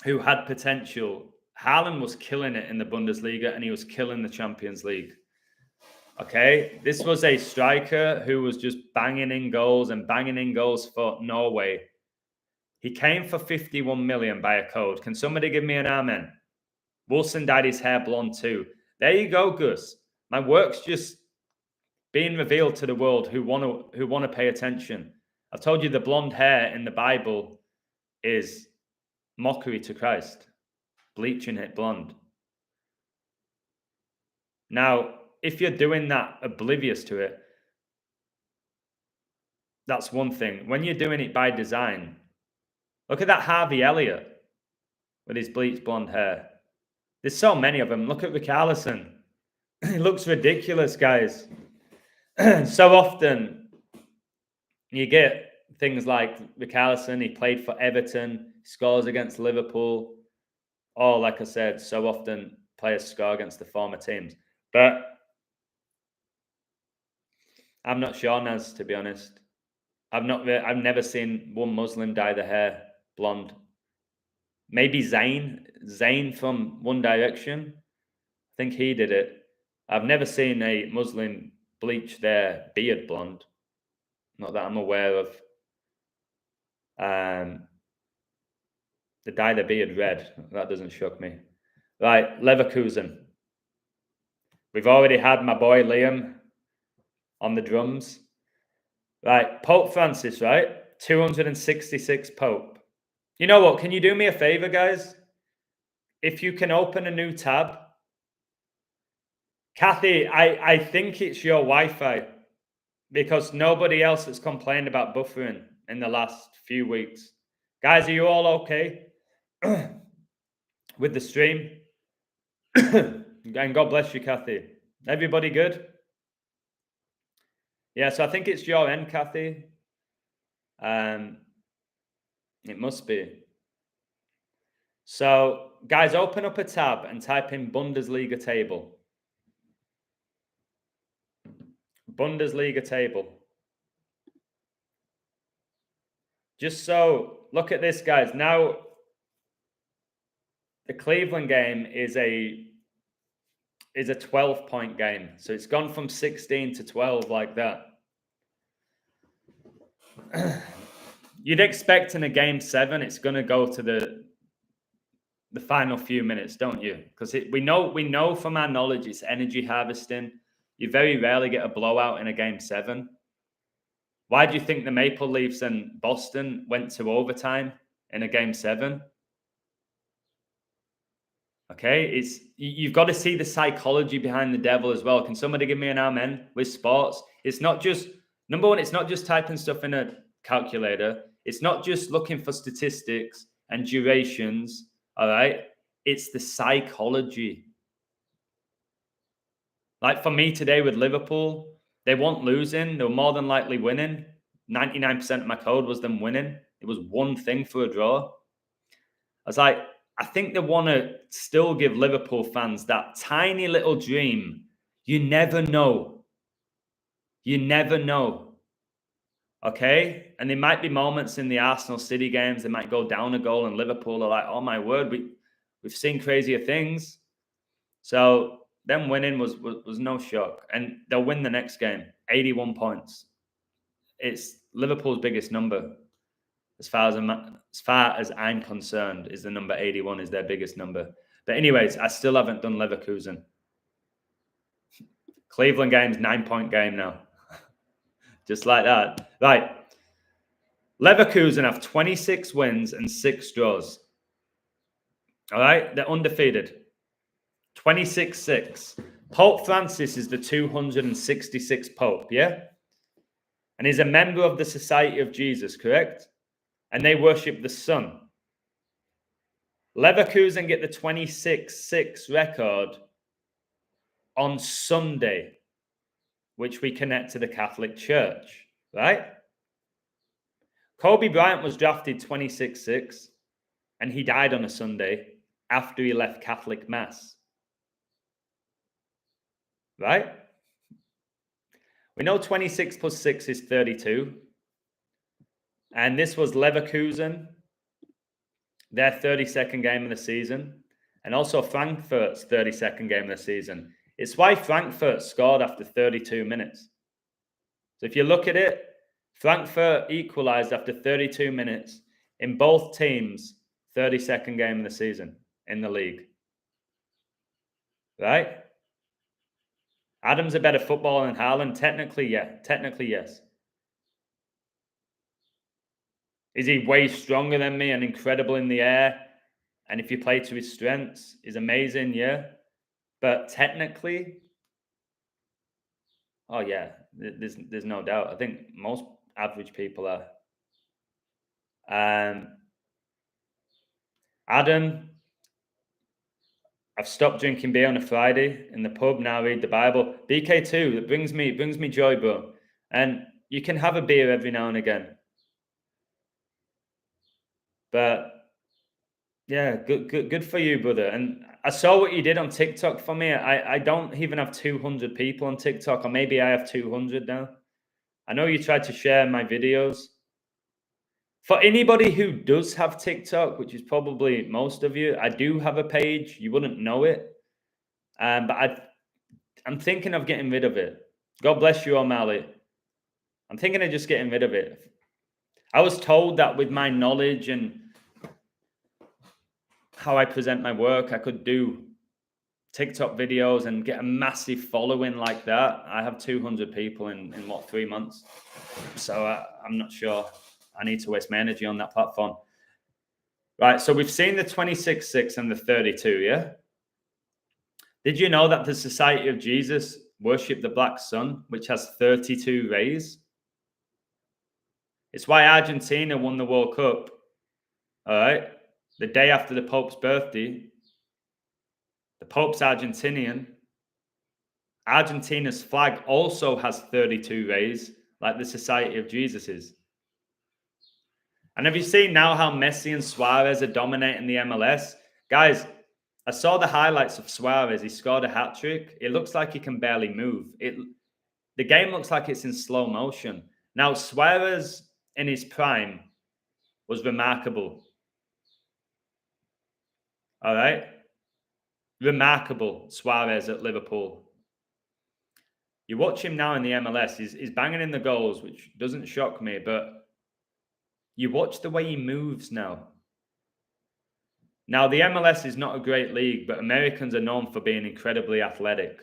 who had potential. Harland was killing it in the Bundesliga and he was killing the Champions League. Okay, this was a striker who was just banging in goals and banging in goals for Norway. He came for 51 million by a code. Can somebody give me an amen? Wilson dyed his hair blonde too. There you go, Gus. My work's just being revealed to the world who want to pay attention. I've told you the blonde hair in the Bible is mockery to Christ. Bleaching it blonde. Now, if you're doing that oblivious to it, that's one thing. When you're doing it by design, look at that Harvey Elliott with his bleached blonde hair. There's so many of them. Look at Richarlison. It looks ridiculous, guys. So often you get things like Richarlison, he played for Everton, scores against Liverpool. Or, like I said, so often players score against the former teams. But I'm not sure, Naz, to be honest. I've never seen one Muslim dye their hair blonde. Maybe Zayn from One Direction. I think he did it. I've never seen a Muslim bleach their beard blonde. Not that I'm aware of. They dye their beard red. That doesn't shock me. Right, Leverkusen. We've already had my boy Liam on the drums. Right, Pope Francis, right? 266 Pope. You know what? Can you do me a favor, guys? If you can open a new tab. Kathy, I think it's your Wi-Fi, because nobody else has complained about buffering in the last few weeks. Guys, are you all okay with the stream? And God bless you, Kathy. Everybody good? Yeah, so I think it's your end, Kathy. It must be. So, guys, open up a tab and type in Bundesliga table. Bundesliga table. Just so, look at this, guys. Now, the Cleveland game is a 12-point game. So it's gone from 16 to 12 like that. You'd expect in a game 7, it's going to go to the final few minutes, don't you? Because we know from our knowledge it's energy harvesting. You very rarely get a blowout in a game 7. Why do you think the Maple Leafs and Boston went to overtime in a game 7? Okay, you've got to see the psychology behind the devil as well. Can somebody give me an amen with sports? It's not just, number one, it's not just typing stuff in a calculator. It's not just looking for statistics and durations, all right? It's the psychology. Like for me today with Liverpool, they weren't losing. They were more than likely winning. 99% of my code was them winning. It was one thing for a draw. I was like, I think they want to still give Liverpool fans that tiny little dream. You never know. You never know. Okay? And there might be moments in the Arsenal City games, they might go down a goal and Liverpool are like, oh my word, we've seen crazier things. So them winning was no shock. And they'll win the next game. 81 points. It's Liverpool's biggest number. As far as I'm concerned, is the number 81 is their biggest number. But anyways, I still haven't done Leverkusen. Cleveland game's 9-point game now. Just like that. Right. Leverkusen have 26 wins and 6 draws. All right? They're undefeated. 26-6. Pope Francis is the 266th Pope, yeah? And he's a member of the Society of Jesus, correct? And they worship the sun. Leverkusen get the 26-6 record on Sunday, which we connect to the Catholic Church, right? Kobe Bryant was drafted 26-6, and he died on a Sunday after he left Catholic Mass. Right? We know 26 plus 6 is 32. And this was Leverkusen, their 32nd game of the season, and also Frankfurt's 32nd game of the season. It's why Frankfurt scored after 32 minutes. So if you look at it, Frankfurt equalized after 32 minutes in both teams' 32nd game of the season in the league. Right? Adam's a better footballer than Harland? Technically, yeah. Technically, yes. Is he way stronger than me and incredible in the air? And if you play to his strengths, is amazing, yeah. But technically, oh yeah, there's no doubt. I think most average people are. Adam, I've stopped drinking beer on a Friday in the pub. Now I read the Bible. BK2, that brings me joy, bro. And you can have a beer every now and again. But yeah, good for you, brother. And I saw what you did on TikTok for me. I don't even have 200 people on TikTok, or maybe I have 200 now. I know you tried to share my videos. For anybody who does have TikTok, which is probably most of you, I do have a page. You wouldn't know it. But I'm thinking of getting rid of it. God bless you, O'Malley. I'm thinking of just getting rid of it. I was told that with my knowledge and how I present my work, I could do TikTok videos and get a massive following like that. I have 200 people in 3 months? So I'm not sure I need to waste my energy on that platform. Right, so we've seen the 26-6 and the 32, yeah? Did you know that the Society of Jesus worship the black sun, which has 32 rays? It's why Argentina won the World Cup, all right? The day after the Pope's birthday. The Pope's Argentinian. Argentina's flag also has 32 rays, like the Society of Jesus is. And have you seen now how Messi and Suarez are dominating the MLS? Guys, I saw the highlights of Suarez. He scored a hat-trick. It looks like he can barely move. The game looks like it's in slow motion. Now, Suarez in his prime was remarkable. All right? Remarkable, Suarez at Liverpool. You watch him now in the MLS, he's banging in the goals, which doesn't shock me, but you watch the way he moves now. Now, the MLS is not a great league, but Americans are known for being incredibly athletic.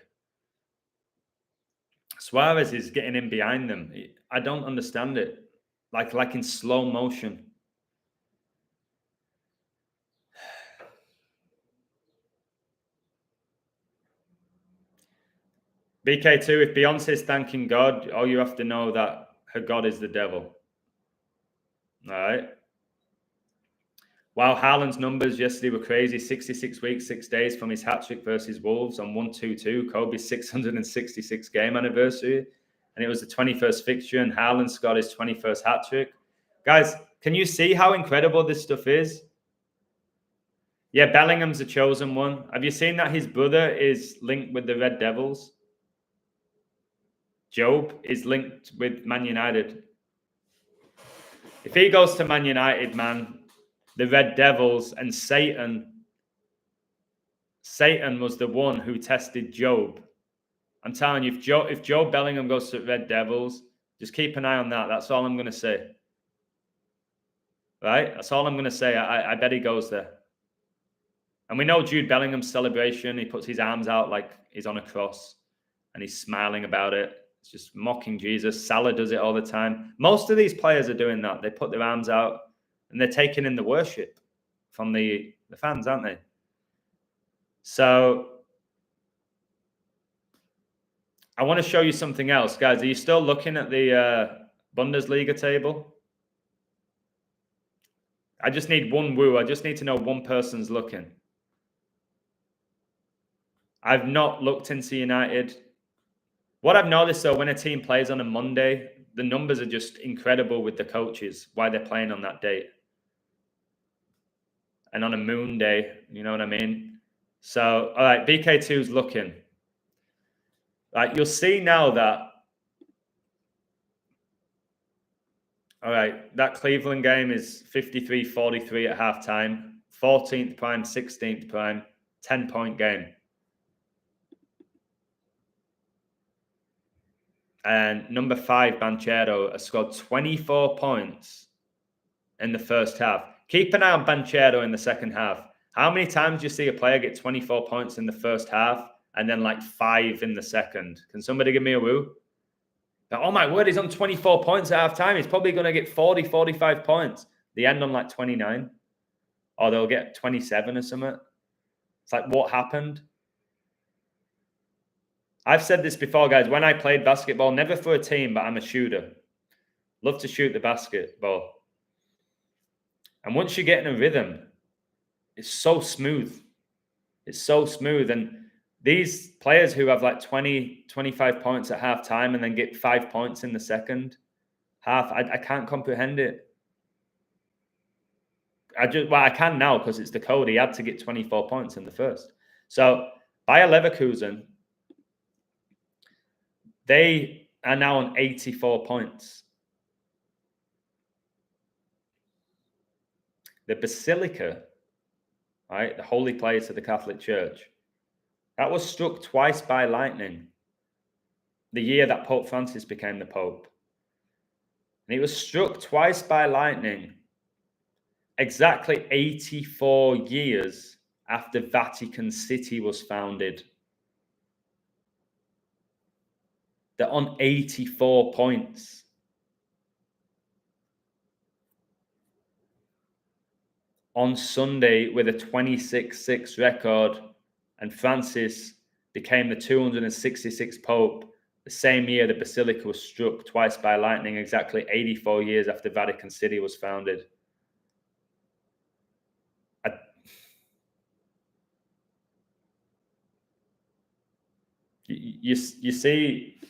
Suarez is getting in behind them. I don't understand it. Like in slow motion. BK2, if Beyonce's thanking God, all you have to know that her God is the devil. All right. Wow, Harland's numbers yesterday were crazy. 66 weeks, 6 days from his hat-trick versus Wolves on 1-2-2. Kobe's 666 game anniversary. And it was the 21st fixture, and Harland scored his 21st hat-trick. Guys, can you see how incredible this stuff is? Yeah, Bellingham's the chosen one. Have you seen that his brother is linked with the Red Devils? Job is linked with Man United. If he goes to Man United, man, the Red Devils and Satan was the one who tested Job. I'm telling you, if Joe Bellingham goes to Red Devils, just keep an eye on that. That's all I'm going to say. Right? That's all I'm going to say. I bet he goes there. And we know Jude Bellingham's celebration. He puts his arms out like he's on a cross and he's smiling about it. It's just mocking Jesus. Salah does it all the time. Most of these players are doing that. They put their arms out and they're taking in the worship from the fans, aren't they? So I want to show you something else. Guys, are you still looking at the Bundesliga table? I just need one woo. I just need to know one person's looking. I've not looked into United. What I've noticed, though, when a team plays on a Monday, the numbers are just incredible with the coaches, why they're playing on that date. And on a moon day, you know what I mean? So, all right, BK2's looking. Like, you'll see now that, all right, that Cleveland game is 53-43 at halftime, 14th prime, 16th prime, 10-point game. And number 5, Banchero, has scored 24 points in the first half. Keep an eye on Banchero in the second half. How many times do you see a player get 24 points in the first half and then like 5 in the second? Can somebody give me a woo? Oh my word, he's on 24 points at half time. He's probably going to get 40, 45 points. They end on like 29. Or they'll get 27 or something. It's like, what happened? I've said this before, guys. When I played basketball, never for a team, but I'm a shooter. Love to shoot the basketball. And once you get in a rhythm, it's so smooth. It's so smooth. And these players who have like 20, 25 points at half time and then get 5 points in the second half, I can't comprehend it. I can now because it's the code. He had to get 24 points in the first. So Bayer Leverkusen, they are now on 84 points. The Basilica, right, the holy place of the Catholic Church, that was struck twice by lightning the year that Pope Francis became the Pope. And it was struck twice by lightning exactly 84 years after Vatican City was founded. They're on 84 points. On Sunday with a 26-6 record, and Francis became the 266th Pope the same year the Basilica was struck twice by lightning, exactly 84 years after Vatican City was founded. You see,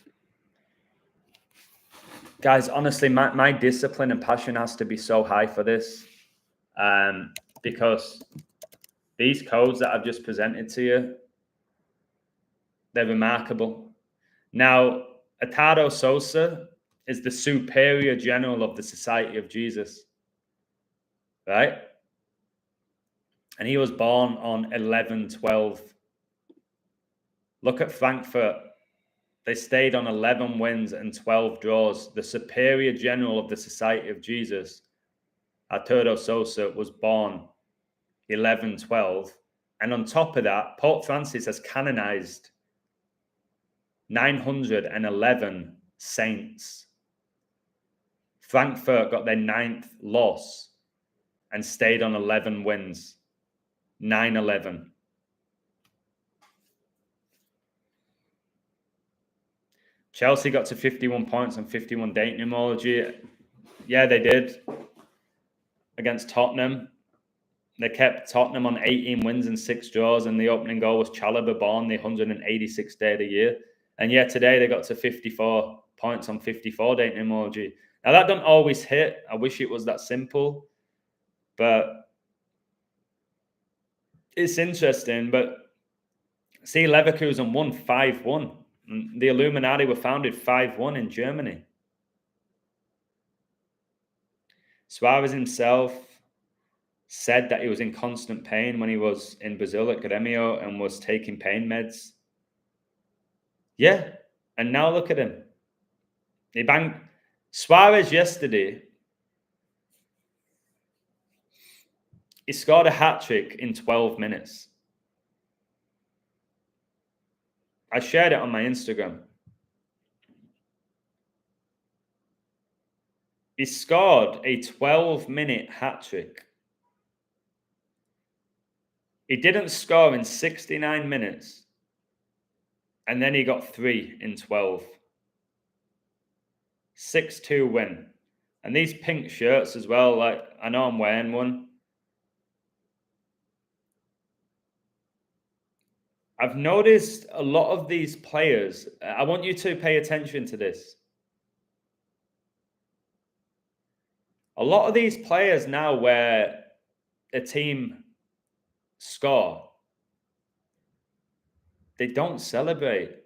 guys, honestly, my discipline and passion has to be so high for this, because these codes that I've just presented to you, they're remarkable. Now, Atado Sosa is the superior general of the Society of Jesus, right? And he was born on 11/12. Look at Frankfurt. They stayed on 11 wins and 12 draws. The superior general of the Society of Jesus, Arturo Sosa, was born 11/12. And on top of that, Pope Francis has canonized 911 saints. Frankfurt got their 9th loss and stayed on 11 wins. 9-11. Chelsea got to 51 points on 51 date numerology. Yeah, they did. Against Tottenham. They kept Tottenham on 18 wins and 6 draws, and the opening goal was Chalobah born the 186th day of the year. And yeah, today they got to 54 points on 54 date numerology. Now, that doesn't always hit. I wish it was that simple. But it's interesting. But see, Leverkusen won 5-1. The Illuminati were founded 5-1 in Germany. Suarez himself said that he was in constant pain when he was in Brazil at Grêmio and was taking pain meds. Yeah, and now look at him. He banged Suarez yesterday. He scored a hat-trick in 12 minutes. I shared it on my Instagram. He scored a 12-minute hat-trick. He didn't score in 69 minutes. And then he got 3 in 12. 6-2 win. And these pink shirts as well, like, I know I'm wearing one. I've noticed a lot of these players. I want you to pay attention to this. A lot of these players now where a team score, they don't celebrate.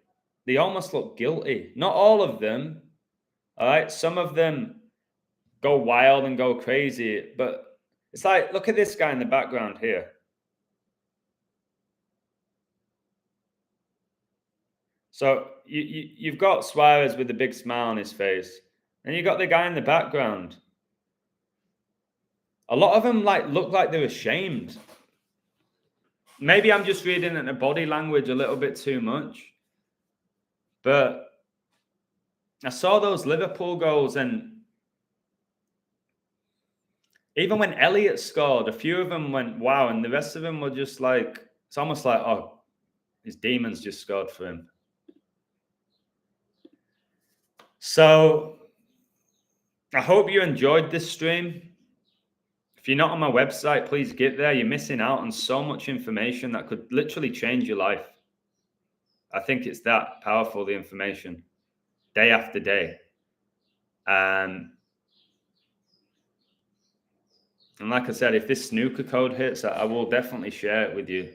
They almost look guilty. Not all of them. All right. Some of them go wild and go crazy. But it's like, look at this guy in the background here. So you've got Suarez with a big smile on his face. And you got the guy in the background. A lot of them look like they're ashamed. Maybe I'm just reading in the body language a little bit too much. But I saw those Liverpool goals, and even when Elliott scored, a few of them went, wow, and the rest of them were just like, it's almost like, oh, his demons just scored for him. So I hope you enjoyed this stream. If you're not on my website, please get there. You're missing out on so much information that could literally change your life. I think it's that powerful, the information, day after day. And like I said, if this snooker code hits, I will definitely share it with you.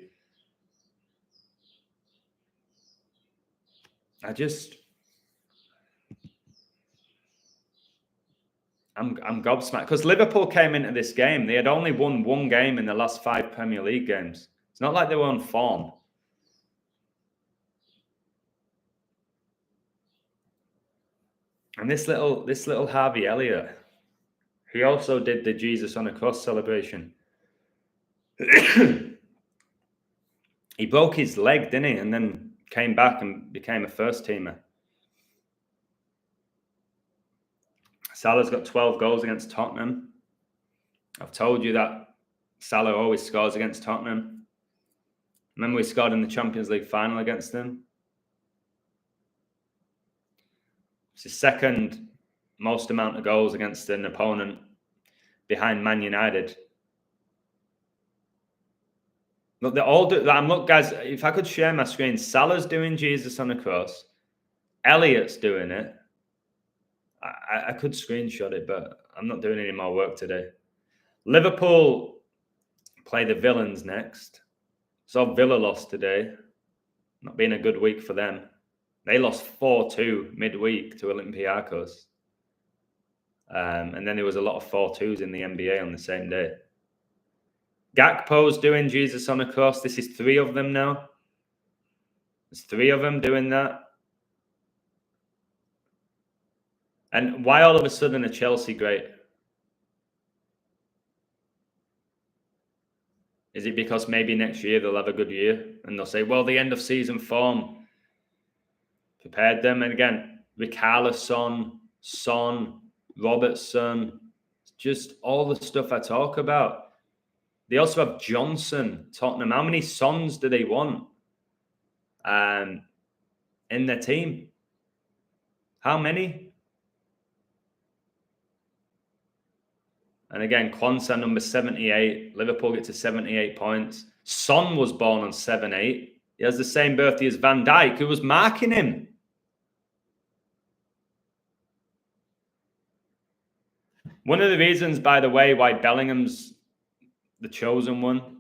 I'm gobsmacked because Liverpool came into this game. They had only won 1 game in the last 5 Premier League games. It's not like they were on form. And this little Harvey Elliott, he also did the Jesus on a cross celebration. He broke his leg, didn't he? And then came back and became a first teamer. Salah's got 12 goals against Tottenham. I've told you that Salah always scores against Tottenham. Remember, we scored in the Champions League final against them. It's his second most amount of goals against an opponent behind Man United. Look, they're all look, guys, if I could share my screen, Salah's doing Jesus on a cross. Elliott's doing it. I could screenshot it, but I'm not doing any more work today. Liverpool play the Villains next. So Villa lost today. Not been a good week for them. They lost 4-2 midweek to Olympiacos. And then there was a lot of 4-2s in the NBA on the same day. Gakpo's doing Jesus on a cross. This is 3 of them now. There's 3 of them doing that. And why all of a sudden are Chelsea great? Is it because maybe next year they'll have a good year and they'll say, well, the end of season form prepared them? And again, Richarlison, Son, Robertson, just all the stuff I talk about. They also have Johnson, Tottenham. How many Sons do they want in their team? How many? And again, Quansah, number 78. Liverpool get to 78 points. Son was born on 7-8. He has the same birthday as Van Dijk, who was marking him. One of the reasons, by the way, why Bellingham's the chosen one,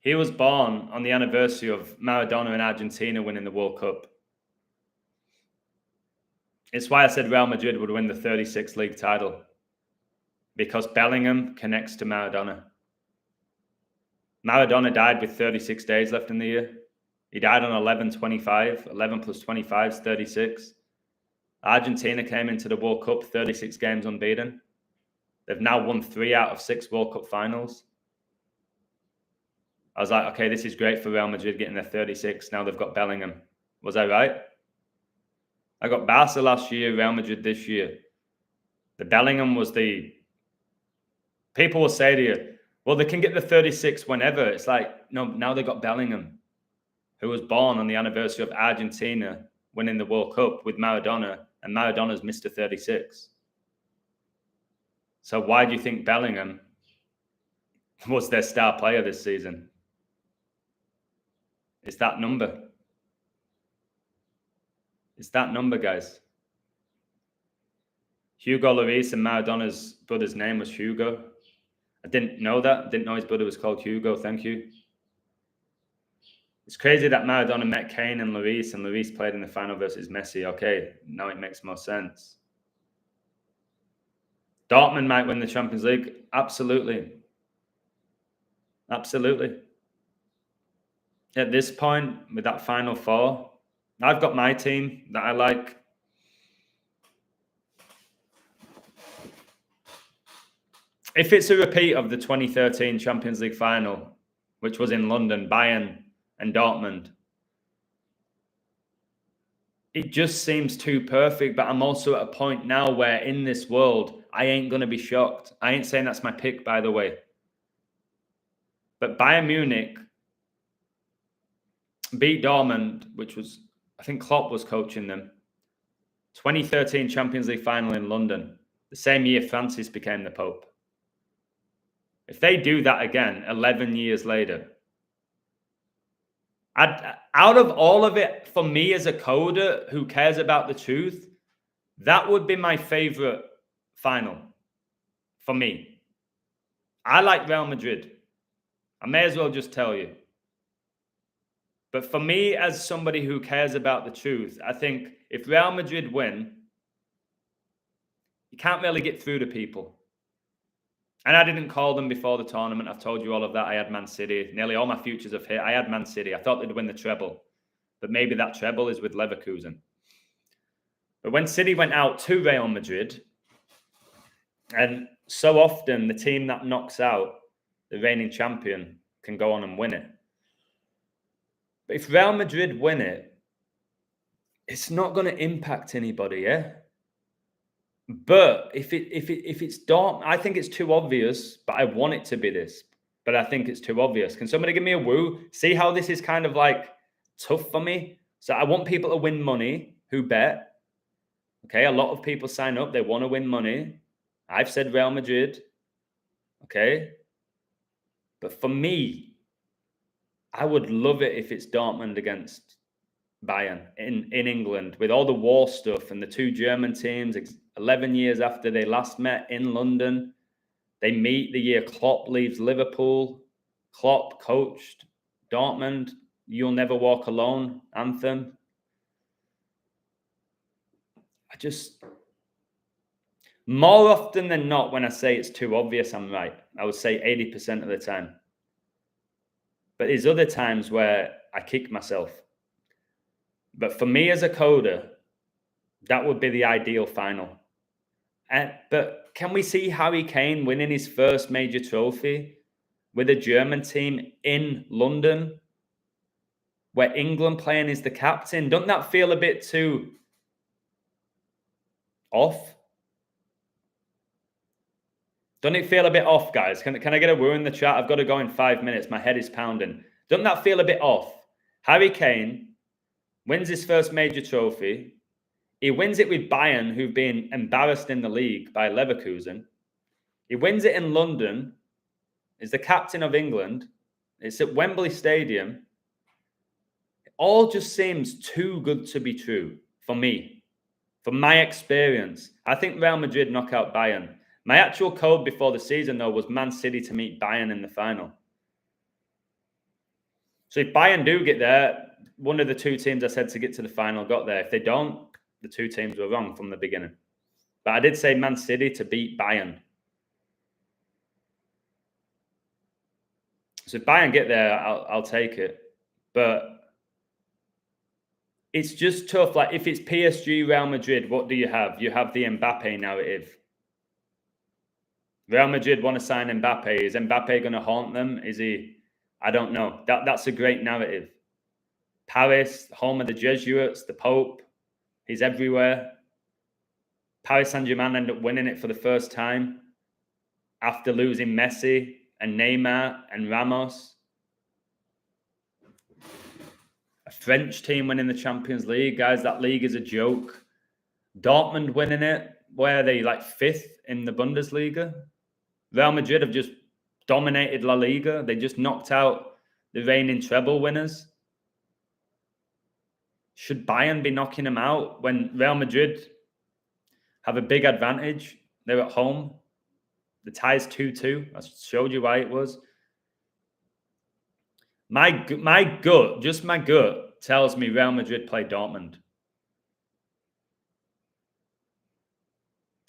he was born on the anniversary of Maradona and Argentina winning the World Cup. It's why I said Real Madrid would win the 36th league title. Because Bellingham connects to Maradona. Maradona died with 36 days left in the year. He died on 11/25. 11 plus 25 is 36. Argentina came into the World Cup 36 games unbeaten. They've now won 3 out of 6 World Cup finals. I was like, okay, this is great for Real Madrid getting their 36. Now they've got Bellingham. Was I right? I got Barca last year, Real Madrid this year. The Bellingham was the... People will say to you, well, they can get the 36 whenever. It's like, no, now they got Bellingham, who was born on the anniversary of Argentina winning the World Cup with Maradona, and Maradona's Mr. 36. So why do you think Bellingham was their star player this season? It's that number. It's that number, guys. Hugo Lloris and Maradona's brother's name was Hugo. I didn't know that. I didn't know his brother was called Hugo. Thank you. It's crazy that Maradona met Kane and Lloris played in the final versus Messi. Okay, now it makes more sense. Dortmund might win the Champions League. Absolutely. Absolutely. At this point, with that Final Four, I've got my team that I like. If it's a repeat of the 2013 Champions League final, which was in London, Bayern and Dortmund, it just seems too perfect. But I'm also at a point now where in this world, I ain't going to be shocked. I ain't saying that's my pick, by the way. But Bayern Munich beat Dortmund, which was, I think Klopp was coaching them. 2013 Champions League final in London. The same year Francis became the Pope. If they do that again 11 years later, out of all of it, for me as a coder who cares about the truth, that would be my favorite final for me. I like Real Madrid. I may as well just tell you. But for me, as somebody who cares about the truth, I think if Real Madrid win, you can't really get through to people. And I didn't call them before the tournament. I've told you all of that. I had Man City. Nearly all my futures have hit. I had Man City. I thought they'd win the treble. But maybe that treble is with Leverkusen. But when City went out to Real Madrid, and so often the team that knocks out the reigning champion can go on and win it. But if Real Madrid win it, it's not going to impact anybody, yeah? But if it's Dortmund, I think it's too obvious, but I want it to be this. But I think it's too obvious. Can somebody give me a woo? See how this is kind of like tough for me? So I want people to win money who bet. Okay, a lot of people sign up. They want to win money. I've said Real Madrid. Okay. But for me, I would love it if it's Dortmund against Bayern in England with all the war stuff and the two German teams 11 years after they last met in London. They meet the year Klopp leaves Liverpool. Klopp coached Dortmund. You'll Never Walk Alone anthem. more often than not, when I say it's too obvious, I'm right. I would say 80% of the time. But there's other times where I kick myself. But for me as a coder, that would be the ideal final. But can we see Harry Kane winning his first major trophy with a German team in London, where England playing is the captain? Doesn't that feel a bit too off? Doesn't it feel a bit off, guys? Can I get a woo in the chat? I've got to go in 5 minutes. My head is pounding. Doesn't that feel a bit off? Harry Kane wins his first major trophy. He wins it with Bayern, who've been embarrassed in the league by Leverkusen. He wins it in London. He's the captain of England. It's at Wembley Stadium. It all just seems too good to be true for me, from my experience. I think Real Madrid knock out Bayern. My actual code before the season, though, was Man City to meet Bayern in the final. So if Bayern do get there, one of the two teams I said to get to the final got there. If they don't, the two teams were wrong from the beginning. But I did say Man City to beat Bayern. So if Bayern get there, I'll take it. But it's just tough. Like, if it's PSG, Real Madrid, what do you have? You have the Mbappe narrative. Real Madrid want to sign Mbappe. Is Mbappe going to haunt them? Is he? I don't know. That's a great narrative. Paris, home of the Jesuits, the Pope. He's everywhere. Paris Saint-Germain end up winning it for the first time after losing Messi and Neymar and Ramos. A French team winning the Champions League. Guys, that league is a joke. Dortmund winning it. Where are they? Like 5th in the Bundesliga. Real Madrid have just dominated La Liga. They just knocked out the reigning treble winners. Should Bayern be knocking them out when Real Madrid have a big advantage? They're at home. The tie's 2-2. I showed you why it was. My gut, just my gut, tells me Real Madrid play Dortmund.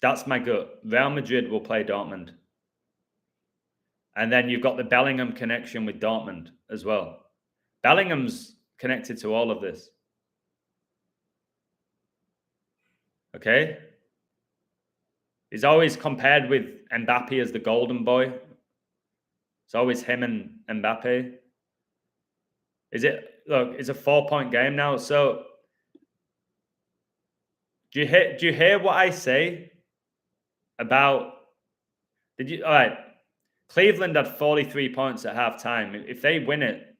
That's my gut. Real Madrid will play Dortmund. And then you've got the Bellingham connection with Dortmund as well. Bellingham's connected to all of this. Okay? He's always compared with Mbappe as the golden boy. It's always him and Mbappe. Look, it's a 4-point game now. So do you hear what I say about... All right. Cleveland had 43 points at halftime. If they win it,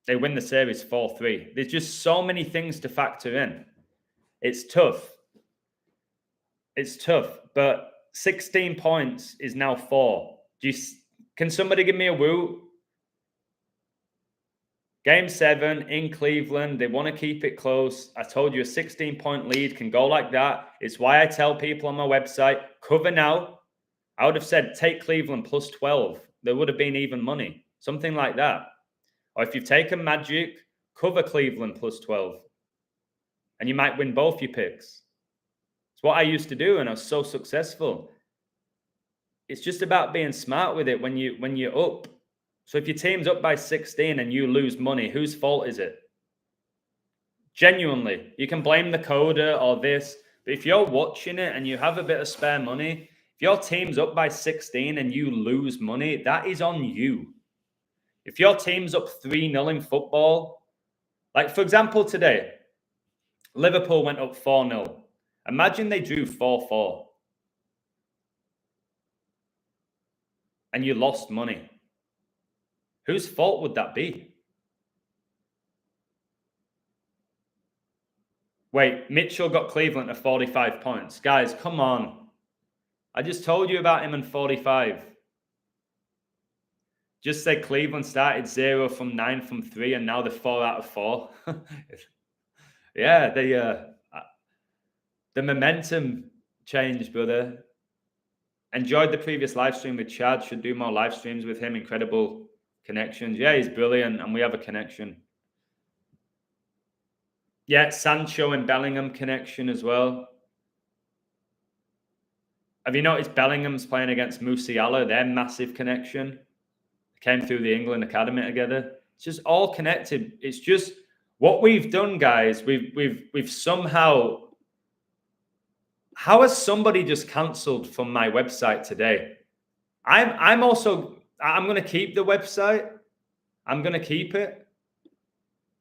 they win the series 4-3. There's just so many things to factor in. It's tough. It's tough. But 16 points is now 4. Can somebody give me a woo? Game 7 in Cleveland. They want to keep it close. I told you a 16-point lead can go like that. It's why I tell people on my website, cover now. I would have said, take Cleveland plus 12. There would have been even money. Something like that. Or if you've taken Magic, cover Cleveland plus 12. And you might win both your picks. It's what I used to do, and I was so successful. It's just about being smart with it when you're up. So if your team's up by 16 and you lose money, whose fault is it? Genuinely. You can blame the coder or this. But if you're watching it and you have a bit of spare money... If your team's up by 16 and you lose money, that is on you. If your team's up 3-0 in football, like for example today, Liverpool went up 4-0. Imagine they drew 4-4 and you lost money. Whose fault would that be? Wait, Mitchell got Cleveland to 45 points. Guys, come on. I just told you about him in 45. Just said Cleveland started 0 from 9 from 3 and now they're 4 out of 4. Yeah, the momentum changed, brother. Enjoyed the previous live stream with Chad. Should do more live streams with him. Incredible connections. Yeah, he's brilliant and we have a connection. Yeah, Sancho and Bellingham connection as well. Have you noticed Bellingham's playing against Musiala? Their massive connection came through the England academy together. It's just all connected. It's just what we've done, guys. We've somehow. How has somebody just cancelled from my website today? I'm going to keep the website. I'm going to keep it.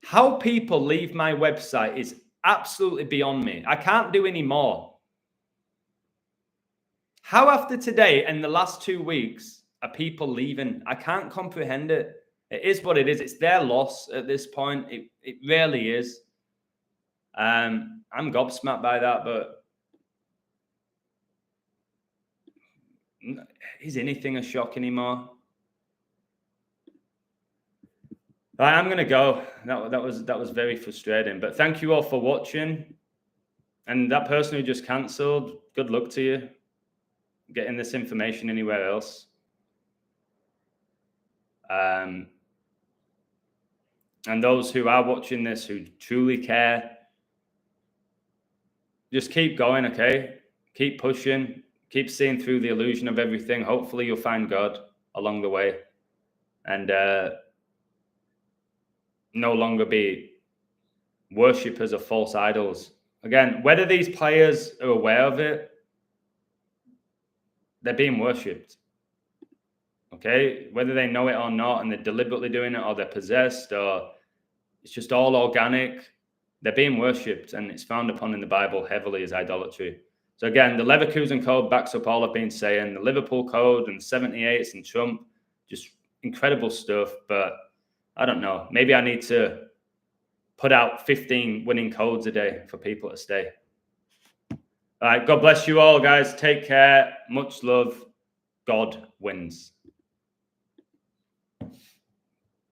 How people leave my website is absolutely beyond me. I can't do any more. How after today and the last 2 weeks are people leaving? I can't comprehend it. It is what it is. It's their loss at this point. It really is. I'm gobsmacked by that, but is anything a shock anymore? Right, I'm gonna go. That was very frustrating. But thank you all for watching. And that person who just cancelled, good luck to you getting this information anywhere else. And those who are watching this who truly care, just keep going, okay? Keep pushing, keep seeing through the illusion of everything. Hopefully you'll find God along the way and no longer be worshippers of false idols. Again, whether these players are aware of it, they're being worshipped. Okay? Whether they know it or not, and they're deliberately doing it, or they're possessed, or it's just all organic, they're being worshipped, and it's frowned upon in the Bible heavily as idolatry. So again, the Leverkusen code backs up all I've been saying. The Liverpool code and 78s and Trump, just incredible stuff. But I don't know. Maybe I need to put out 15 winning codes a day for people to stay. All right. God bless you all, guys. Take care. Much love. God wins.